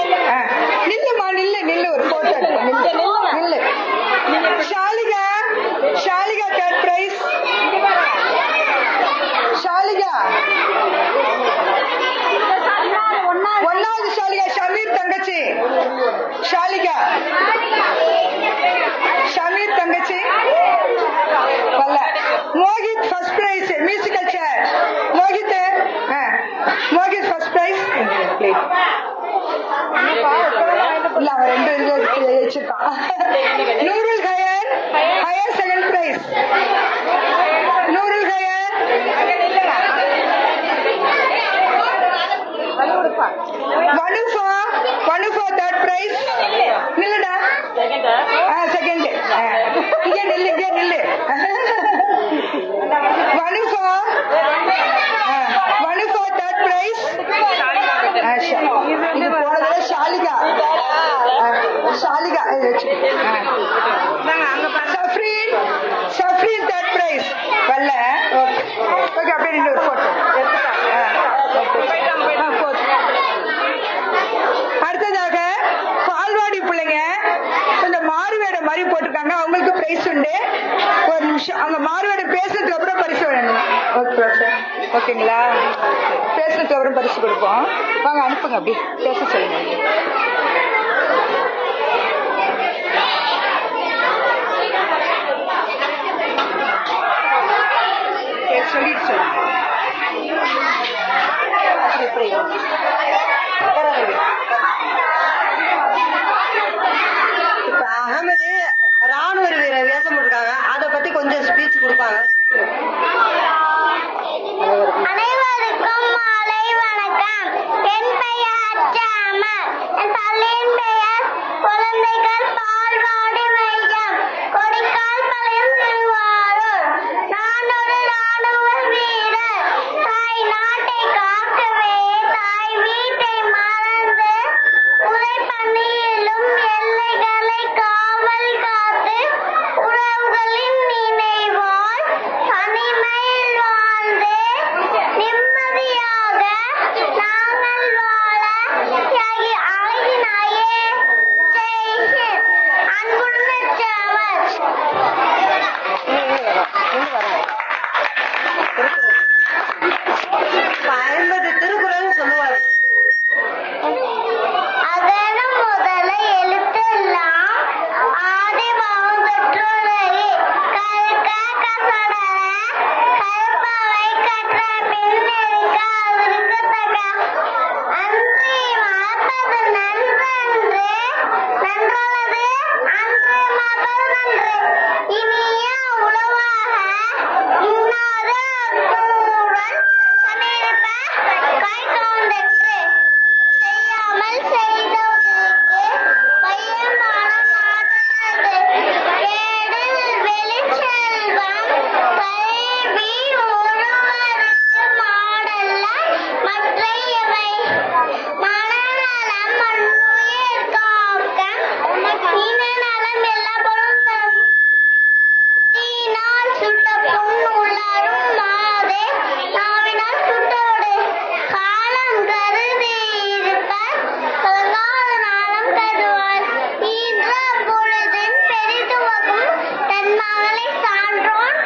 நில்லுமா நில்லு ஒரு போட்டோ நில்லு. Shalika third prize. ஷாலிகா 1வது ஷாலிகா. ஷமீர் தங்கச்சி ஷாலிகா. ஷமீர் தங்கச்சி வரல. Mohit first prize musical chair. Mohit Mohit first prize. இல்ல அவன் 2 வச்சிருக்கான். Noorul Hayar Hayar second prize. Noorul Hayar. Vanufa third prize. நில்லுடா. செகண்ட். இங்கே நில்லு. Vanufa third prize. இது போனது ஷாலிகா சஃப்ரீன் தேர்ட் பிரைஸ். வரல. ஓகே அப்படியே ஒரு போட்டோ அடுத்ததாக பால்வாடி பிள்ளைங்க கொஞ்சம் மாறுவேட மாதிரி போட்டிருக்காங்க. அவங்களுக்கு பிரைஸ் உண்டு. ஒரு நிமிஷம் அவங்க மாறுவேட பேசுறதுக்கு அப்புறம் பரிசு வேணும். ஓகேங்களா? பேசுறதுக்கு அப்புறம் பரிசு கொடுப்போம். வாங்க அனுப்புங்க. அப்படி பேச சொல்லுங்க. சொல்லிட்டு சொல்லுங்க. இப்ப அகமது ராணுவ வீரர் வேஷம் போட்டிருக்காங்க. அதை பத்தி கொஞ்சம் ஸ்பீச் கொடுப்பாங்க. அனைவருக்கும் மாலை வணக்கம். என் பெயர் அச்சாமர். என் பள்ளியின் பெயர் குழந்தைகள் பால்வாடி மையம், கொடிக்கால் பாளையம், திருவாரூர். நான் ஒரு ராணுவ வீரர். தாய் நாட்டை காக்கவே தாய் வீட்டை மறந்து உழைப்பணியிலும் எல்லைகளை காவல் காத்து உறவுகளின் நினைவால் தனிமையில் வாழ்ந்து நிம்மதியாக நாங்கள் வாழ ஆகினாயே. அன்புள்ள சாமர். 50 திருக்குறள் சொல்லுவாரு. அதனும் முதல எழுத்தெல்லாம் ஆதி பாவம் பெற்றுள்ளது. கற்க கசடர கற்பவை கற்ற பின்னெடுக்க அதற்குத்தக அன்றி மறப்பது நன்றன்று நன்றல்லது அன்று மறப்பது நன்று. இனிய உளவாக இன்னாத தூடன் கண்டிருப்ப கை கவுண்டற்று செய்யாமல் செய்தவர்களுக்கு பையமான மாற்றது. கேடில் வெளிச்செல்வம் கல்வி ஒருவருக்கு மாடல்ல மற்றையவை. மனநலம் மண்ணுயிர் காக்க இனநலம் எல்லா பொருளும் தீனால் சுட்ட புண் உளரும் மாதே நாவினால் சுட்டோடு காலம் கருதி இருப்பர் கலங்காத நாளம் கருவார். ஈன்ற பொழுதின் பெரிதுவகும் தன் மகளை சான்றோன்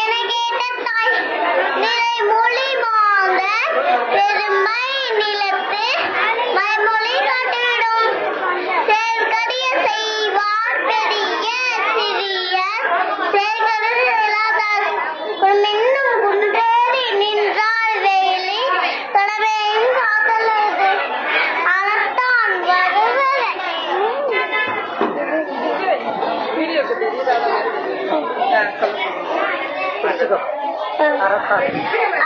என கேட்ட தாய் நிறைமொழி மாந்த பெருமை நிலத்து மைமொழி காட்டிவிடும். செயற்கரிய செய்வார் பெரிய சிறியர் செயற்கருது இல்லாதார். மின்னும் குன்றேறி நின்றால் வேலி தடவையும் காத்தலது அறத்தான் வருவதை.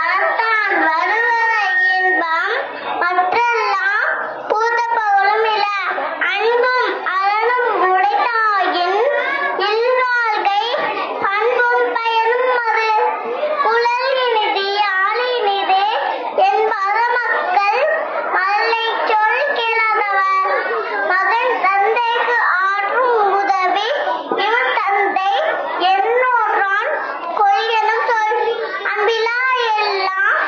அறத்தான் வருவதை இன்பம் மற்றெல்லாம் பூத்தப்பவளும் இல. அன்பும் அறனும் உடைத்தாயின் இல்வாழ்கை பண்பும் பயனும் அது. குழல் இனிது ஆளி இனிது என்பத மக்கள் மல்லை சொல் கேளாதவர். மகன் தந்தைக்கு ஆற்றும் உதவி இவன் தந்தை என்னோற்றான் கொள்கெனும் சொல். அன்பிலா எல்லாம்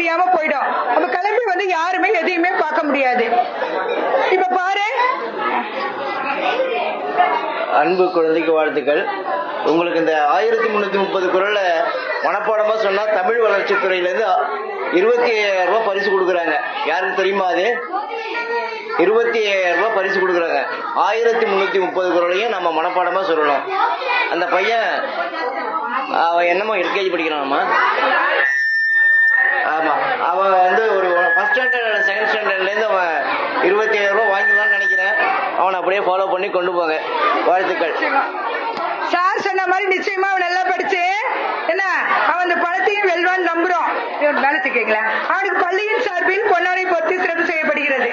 தெரியாம போயிடும். அப்ப கிளம்பி வந்து யாருமே எதையுமே பார்க்க முடியாது. இப்ப பாரு. அன்பு குழந்தைக்கு வாழ்த்துக்கள். உங்களுக்கு இந்த 1330 குறளை மனப்பாடமா சொன்னா தமிழ் வளர்ச்சித்துறையிலேருந்து 27,000 ரூபாய் பரிசு கொடுக்குறாங்க. யாருக்கு தெரியுமா? அது 27,000 ரூபாய் பரிசு கொடுக்குறாங்க. 1330 குறளையும் நம்ம மனப்பாடமா சொல்லணும். அந்த பையன் அவன் என்னமோ எல்கேஜி படிக்கிறான்மா. ஆமா, அவன் வந்து ஒரு ஃபர்ஸ்ட் ஸ்டாண்டர்ட் செகண்ட் ஸ்டாண்டர்ட்லேருந்து அவன் 27,000 ரூபாய் வாங்கிடலாம்னு நினைக்கிறேன். அவனை அப்படியே ஃபாலோ பண்ணி கொண்டு போங்க. வாழ்த்துக்கள். சார் சொன்ன மாதிரி நிச்சயமா அவன் நல்லா படிச்சு என்ன அவன் அந்த பணத்தையும் வெல்வான்னு நம்புறோம். வேலை கேட்கல. அவனுக்கு பள்ளியின் சார்பில் பொன்னாடை போர்த்தி சிறப்பு செய்யப்படுகிறது.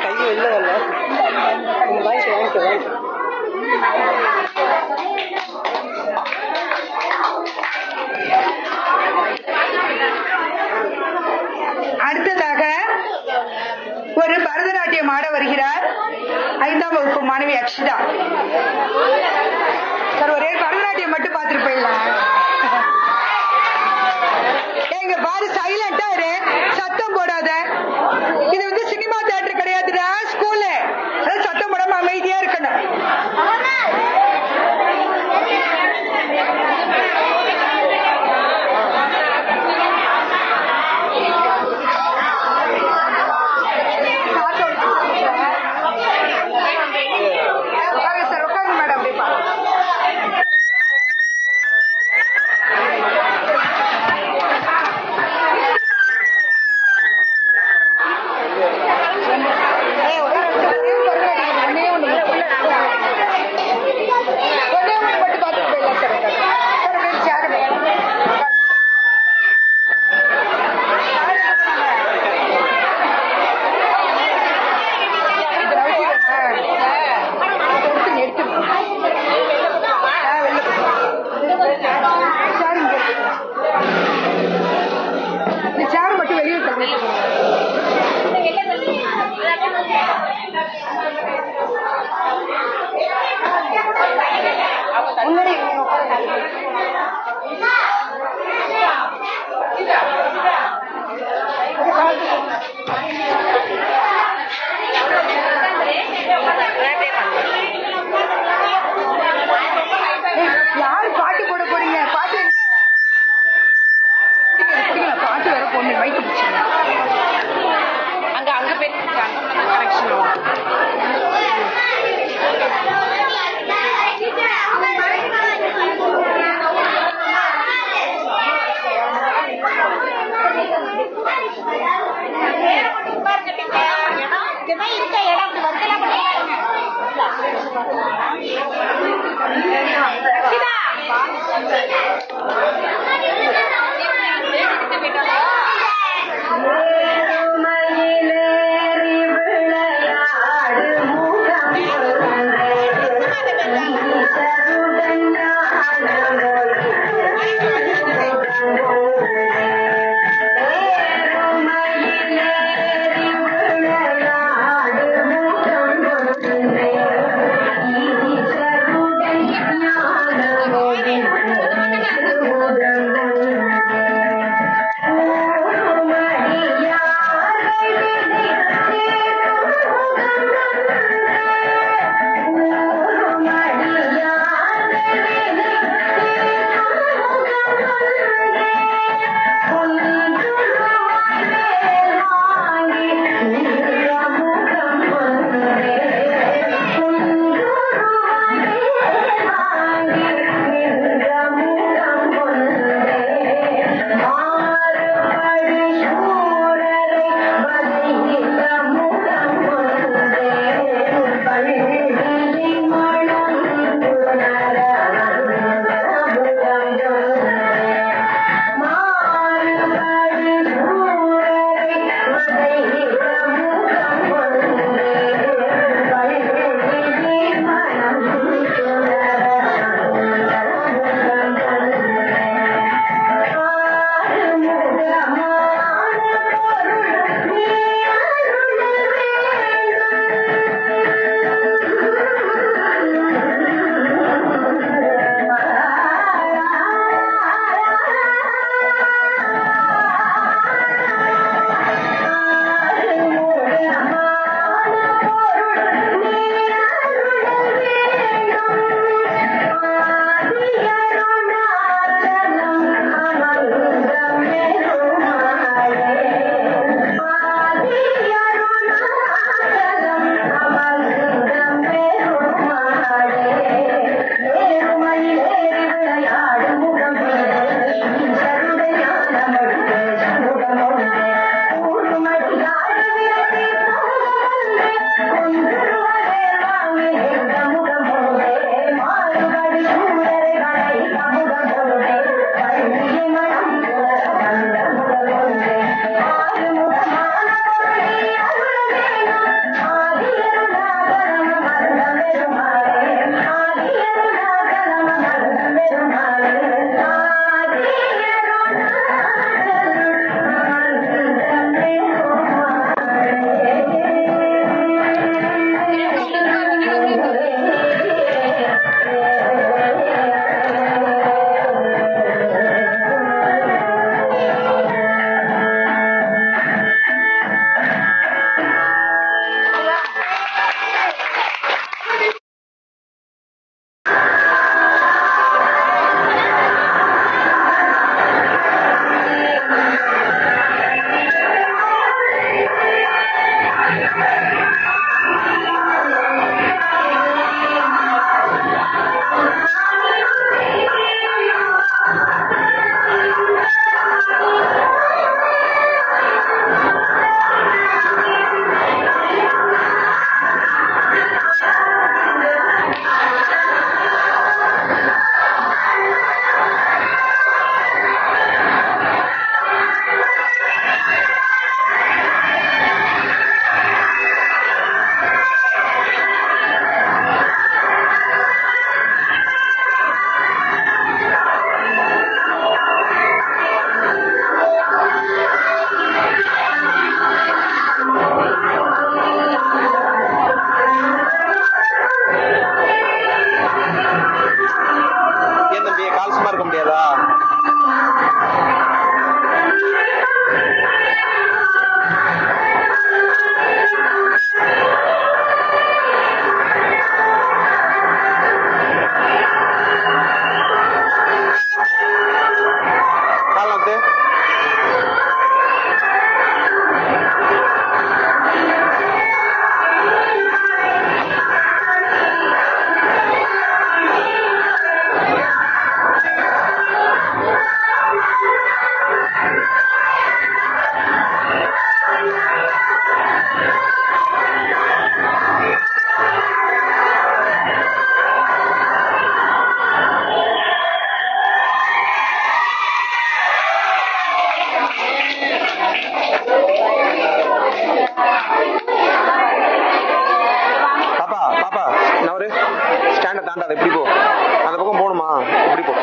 கையை வெளில வரல. வாங்கிக்க. அடுத்ததாக ஒரு பரதநாட்டியம் ஆட வருகிறார் 5ஆம் வகுப்பு மாணவி அக்ஷிதா. சார் ஒரே பரதநாட்டியம் மட்டும் பார்த்துட்டு போயிடலாம். எங்க பாரு, சைலண்டா இரு, சத்தம் போடாத. இது வந்து சினிமா தியேட்டர் கிடையாதுடா, ஸ்கூலு. அதாவது சத்தம் போடாம அமைதியா இருக்கணும். யாரு பாட்டு போட போறீங்க? பாட்டு பாட்டு வேற பொண்ணு வைத்து பிடிச்சிங்க. அங்க போய் கனெக்ஷன் ஆகும். பாப்பா பாப்பா நான் ஒரு ஸ்டாண்டை தாண்டாத எப்படி போ அந்த பக்கம் போகணுமா எப்படி போ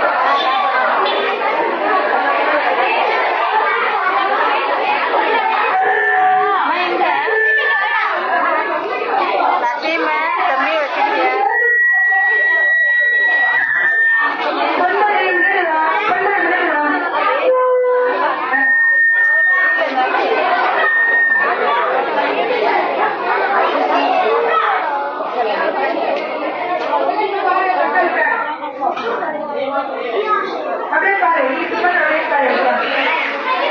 அப்படியே பாரு அப்படியே பாரு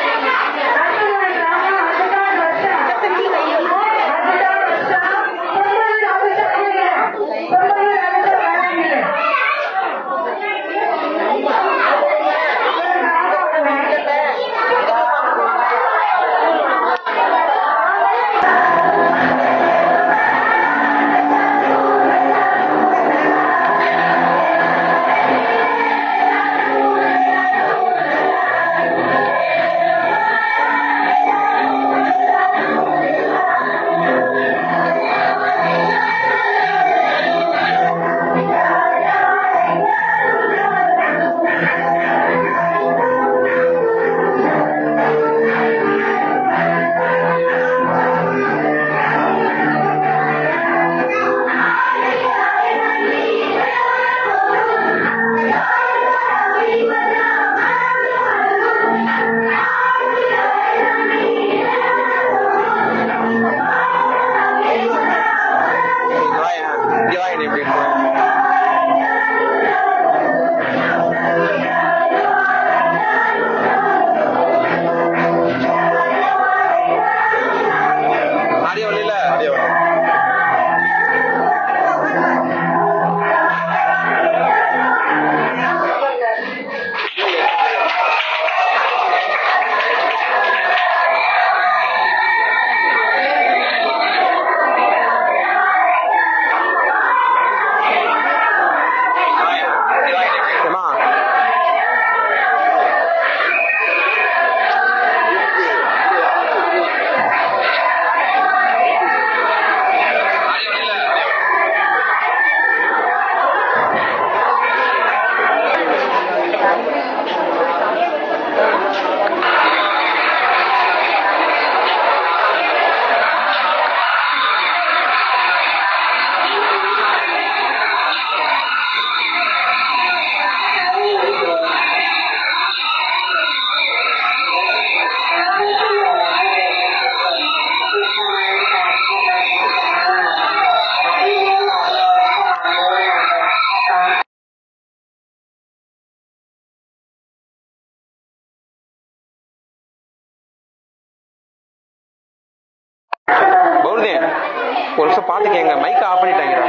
ஒரு நிமிஷம் பாட்டு கேங்க மைக் ஆஃப் பண்ணிட்டாங்கடா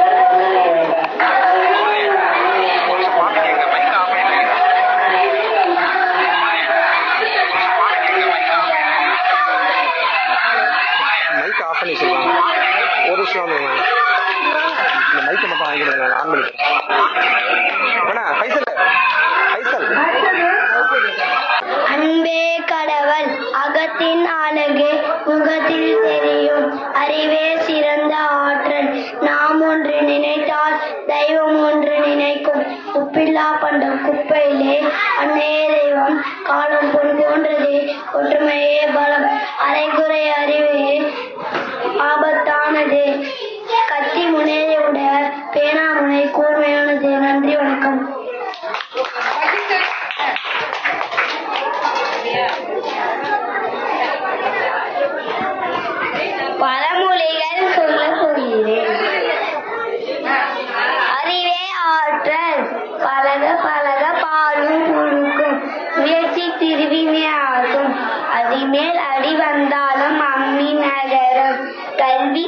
ஒரு நிமிஷம் பாட்டு கேங்க மைக் ஆஃப் பண்ணிட்டாங்கடா மைக் ஆஃப் பண்ணி வச்சிருக்காங்க ஒரு நிமிஷம் வந்துருங்க இந்த மைக்கை மட்டும் வாங்கிடுங்க ஆன் பண்ணிக்கிறேன் வேணா ஃபைசல் அன்பே கடவுள் அகத்தின் அழகு முகத்தில் தெரியும் அறிவே சிறந்த ஆற்றல் நாம் ஒன்று நினைத்தால் தெய்வம் ஒன்று நினைக்கும் உப்பில்லா பண்டம் குப்பையிலே அன்னைய தெய்வம் காலம் பொன் போன்றது ஒற்றுமையே பலம் அரைகுறை அறிவே ஆபத்தானது கத்தி முனையை விட பேனா முனை கூர்மையானது நன்றி வணக்கம் பழமொழிகள் சொல்ல போகிறேன் அறிவே ஆற்றல் பழக பழக பாலும் புழுக்கும் முயற்சி திருவினை ஆகும் அதிமேல் அடி வந்தாலும் அம்மி நகரம் கல்வி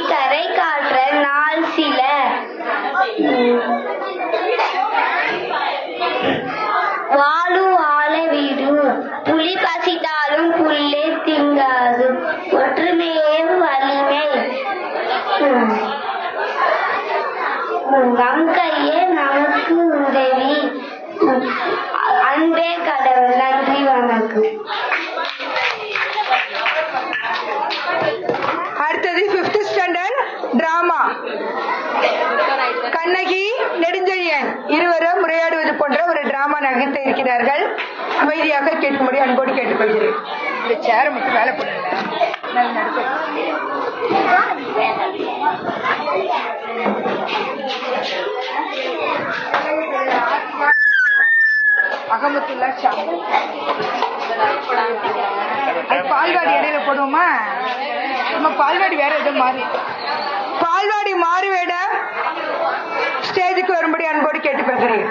கரை காற்ற நாள் சில வாழு வாழ வீடு புலி பசித்தாலும் புல்லே திங்காது கங்கையே நமக்கு உதவி. அன்பே கடவுள். நன்றி, வணக்கம். அடுத்தது 5th standard drama. Kannagi, Nedunchezhiyan இருவரும் உரையாடுவது போன்ற ஒரு டிராமா நகர்த்த இருக்கிறார்கள். அமைதியாக கேட்கும்படி அன்போடு கேட்டுக்கொள்கிறேன். இந்த சேர மட்டும் வேலை போடுங்க. அகமத்துல்லா ஷா. பால்வாடி இடையில போடுவோமா? நம்ம பால்வாடி வேற எதுவும் மாறி பால்வாடி மாறு வேடம் ஸ்டேஜுக்கு வரும்படி அன்போடு கேட்டுக்கொள்கிறேன்.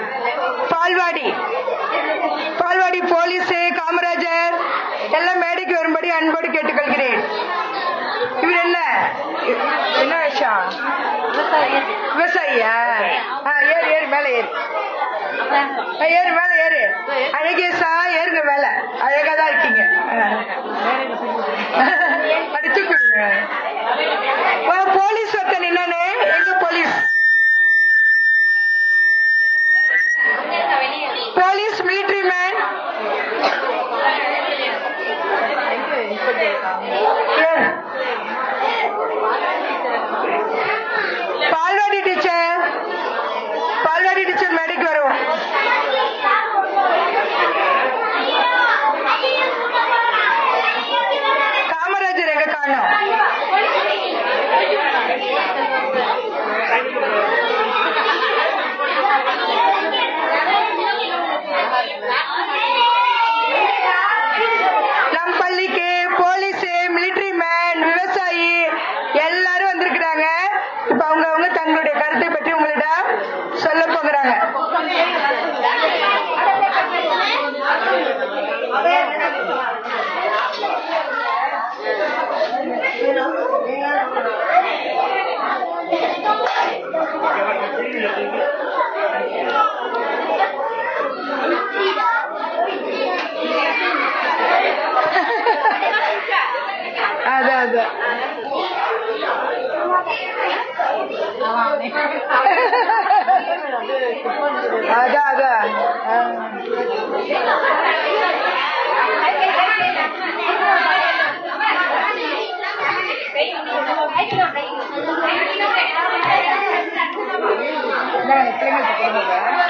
பால்வாடி போலீஸ், காமராஜர் எல்லாம் மேடைக்கு வரும்படி அன்போடு கேட்டுக்கொள்கிறேன். இவர் என்ன விஷயம்? விவசாயியா? ஏறு ஏறு, மேல ஏறு, ஏறு மேல ஏறு. அழகேசா, ஏறுங்க மேல. அழகாதான் இருக்கீங்க. அடிச்சு போலீஸ் ஒருத்தன் என்னன்னு, எங்க police? Police military man. Balwadi teacher மேடைக்கு வருவோம். காமராஜர் எங்க காணோம்? நம் பள்ளிக்கு போலீஸ், மிலிட்டரி மேன், விவசாயி எல்லாரும் வந்திருக்கிறாங்க. இப்ப அவங்க தங்களுடைய கருத்தை பற்றி உங்களிடம் சொல்ல போகிறாங்க.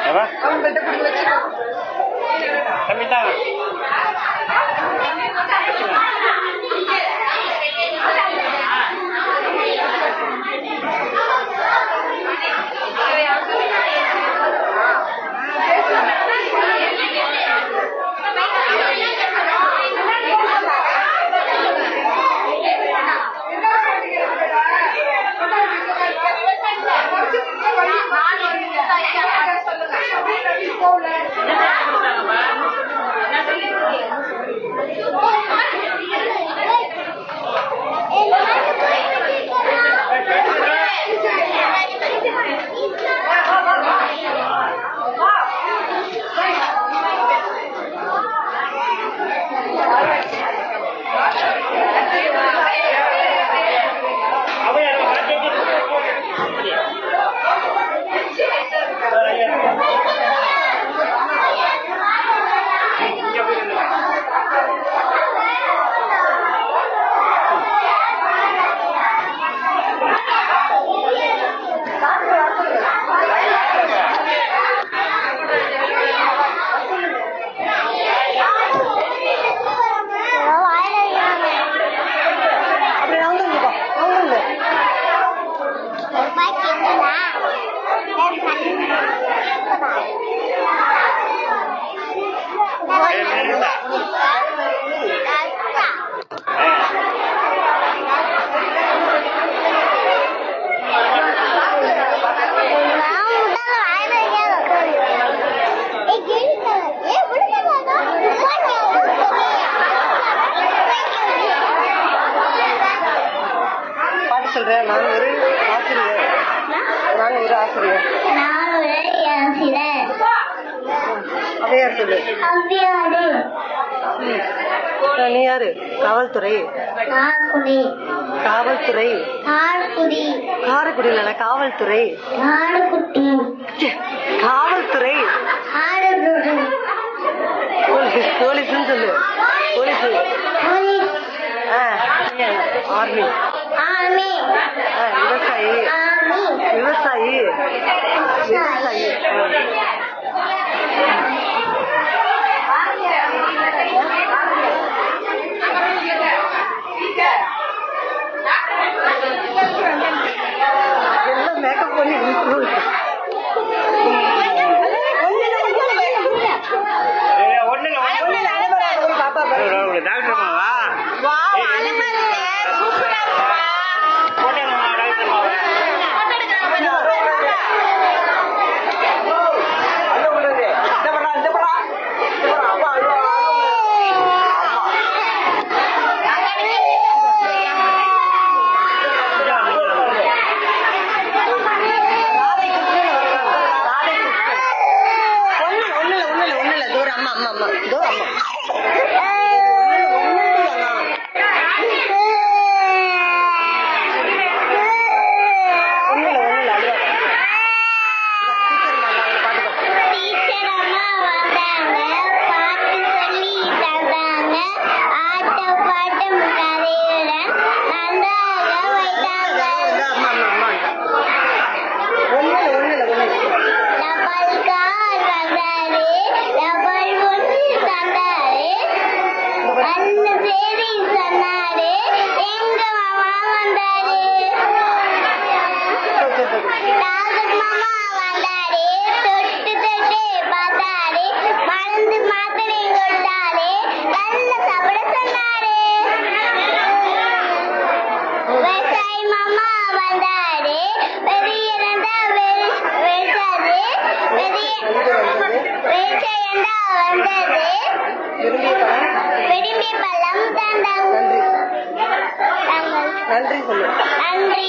அதான் அவங்கள்ட்ட கொடுத்து வச்சு நீ யாரு? காவல்துறை. நாகுடி காவல்துறை. கார்குடி காரைக்குடி இல்ல காவல்துறை. நாடுகுட்டி காவல்துறை. ஆடுகுடி போலீஸ். போலீஸ்னு சொல்லு. போலீஸ். Police army. ஆர்மி விவசாயி. ஆர்மி விவசாயி. விவசாயி. எல்லாம் மேக்கப் பண்ணி பாப்பா டீச்சர் அம்மா வந்தாங்க பாட்டு சொல்லி தந்தாங்க ஆட்ட பாட்டம் கதையுடன் நன்றாக வைத்தாங்க டபல் கார் வந்தாரு டபல் ஒன்று தந்தாரு அந்த செய்தி சொன்னாரு எங்க மாமா வந்தாரு டாக்டர் மாமா வந்தாரு தொட்டு தொட்டு பார்த்தாரு மருந்து மாத்திரை கொடுத்தாரு நல்ல சாப்பிட சொன்னாரு விவசாயி மாமா வந்தாரு பெரிய நண்டா வெடிச்சாரு விவசாயி வந்தது விரும்பி பழம் தந்தாங்க நன்றி சொல்லு. நன்றி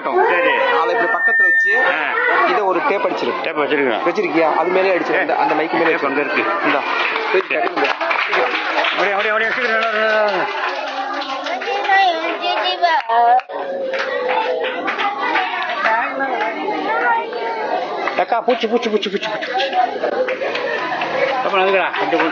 இருக்கட்டும். சரி, அதை இப்படி பக்கத்துல வச்சு இதை ஒரு டேப் அடிச்சிருக்கு. டேப் வச்சிருக்கேன். வச்சிருக்கியா? அது மேலே அடிச்சு அந்த மைக்கு மேலே அங்க இருக்கு. இந்தா அக்கா பூச்சி பூச்சி பூச்சி பூச்சி பூச்சி அப்புறம் அதுக்கடா கொஞ்சம்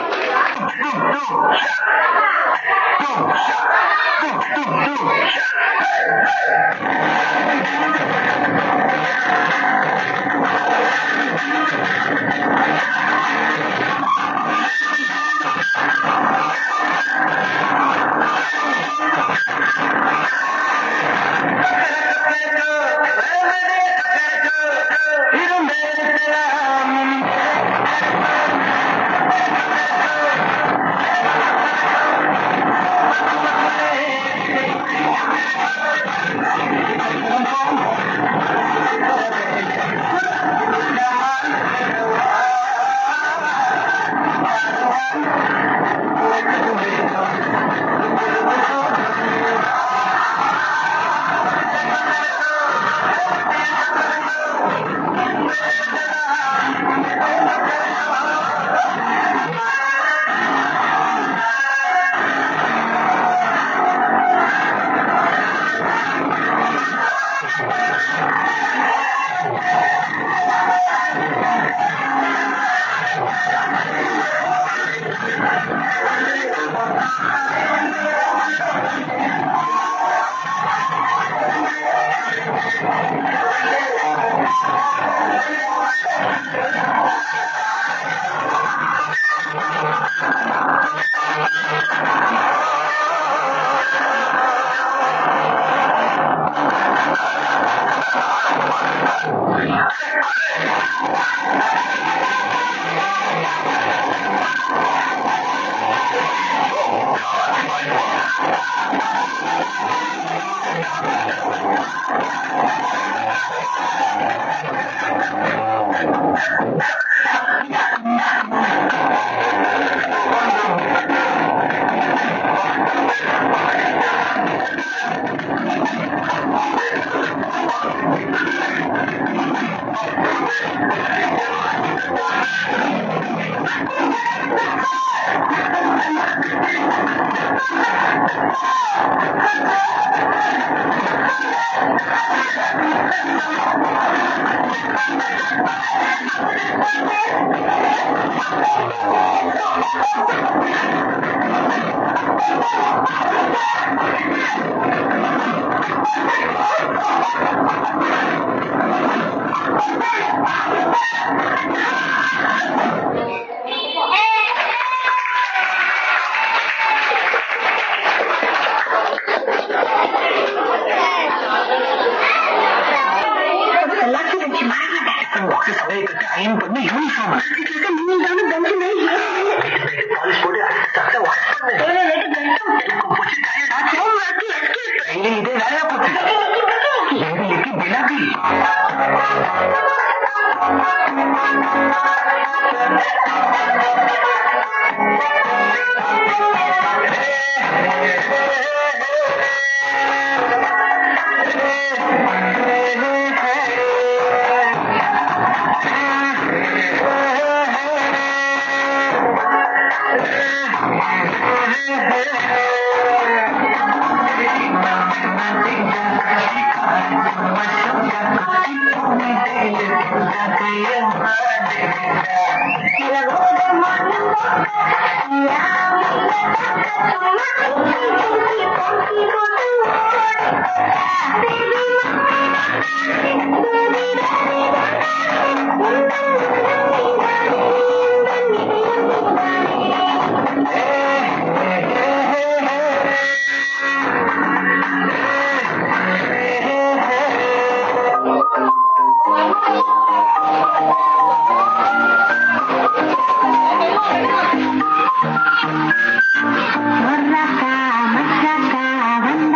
மர்ரக்கா மர்ரக்கா வந்த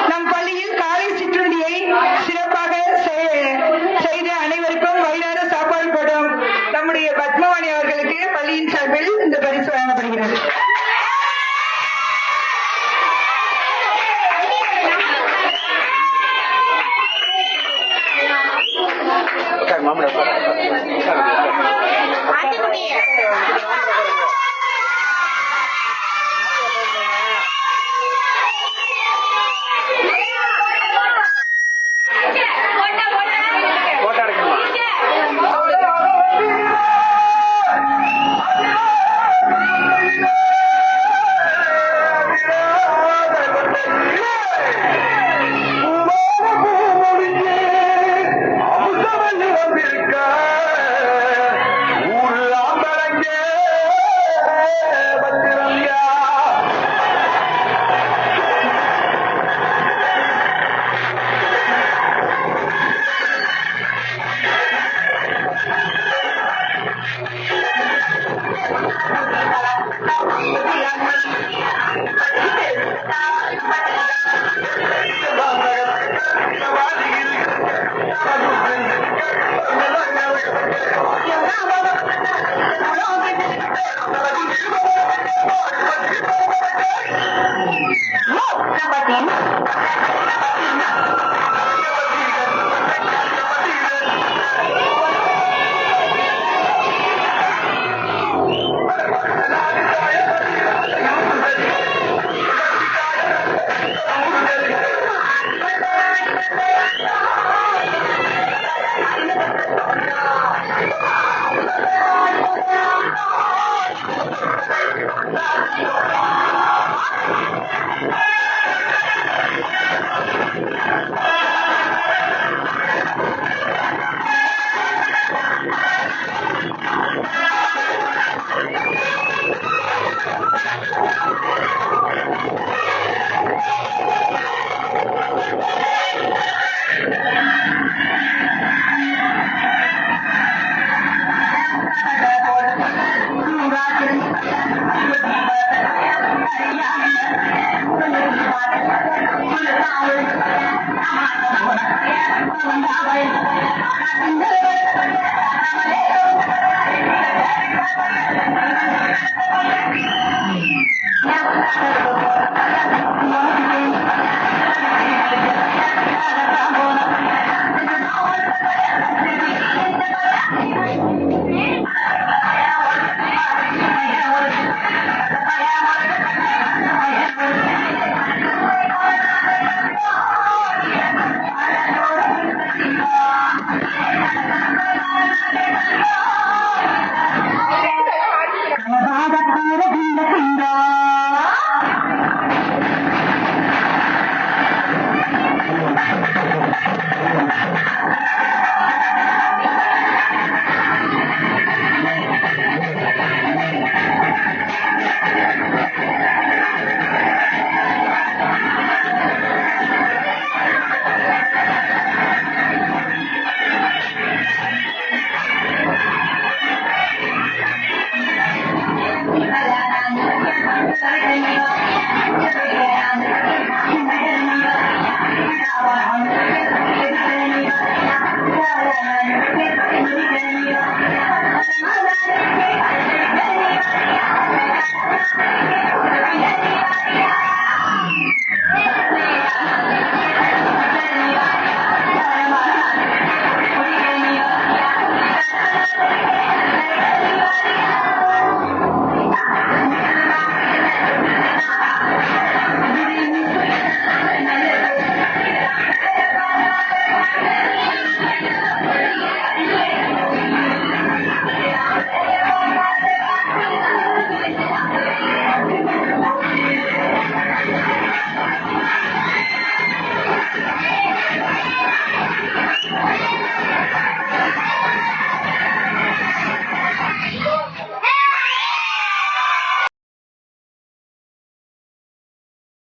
நம் பள்ளியில் காலை சிற்றுண்டியை சிறப்பாக செய்த அனைவருக்கும் வயிறார சாப்பாடு போடும் நம்முடைய பத்மவாணி அவர்களுக்கு பள்ளியின் சார்பில் இந்த பரிசு வழங்கப்படுகிறது. Thank you.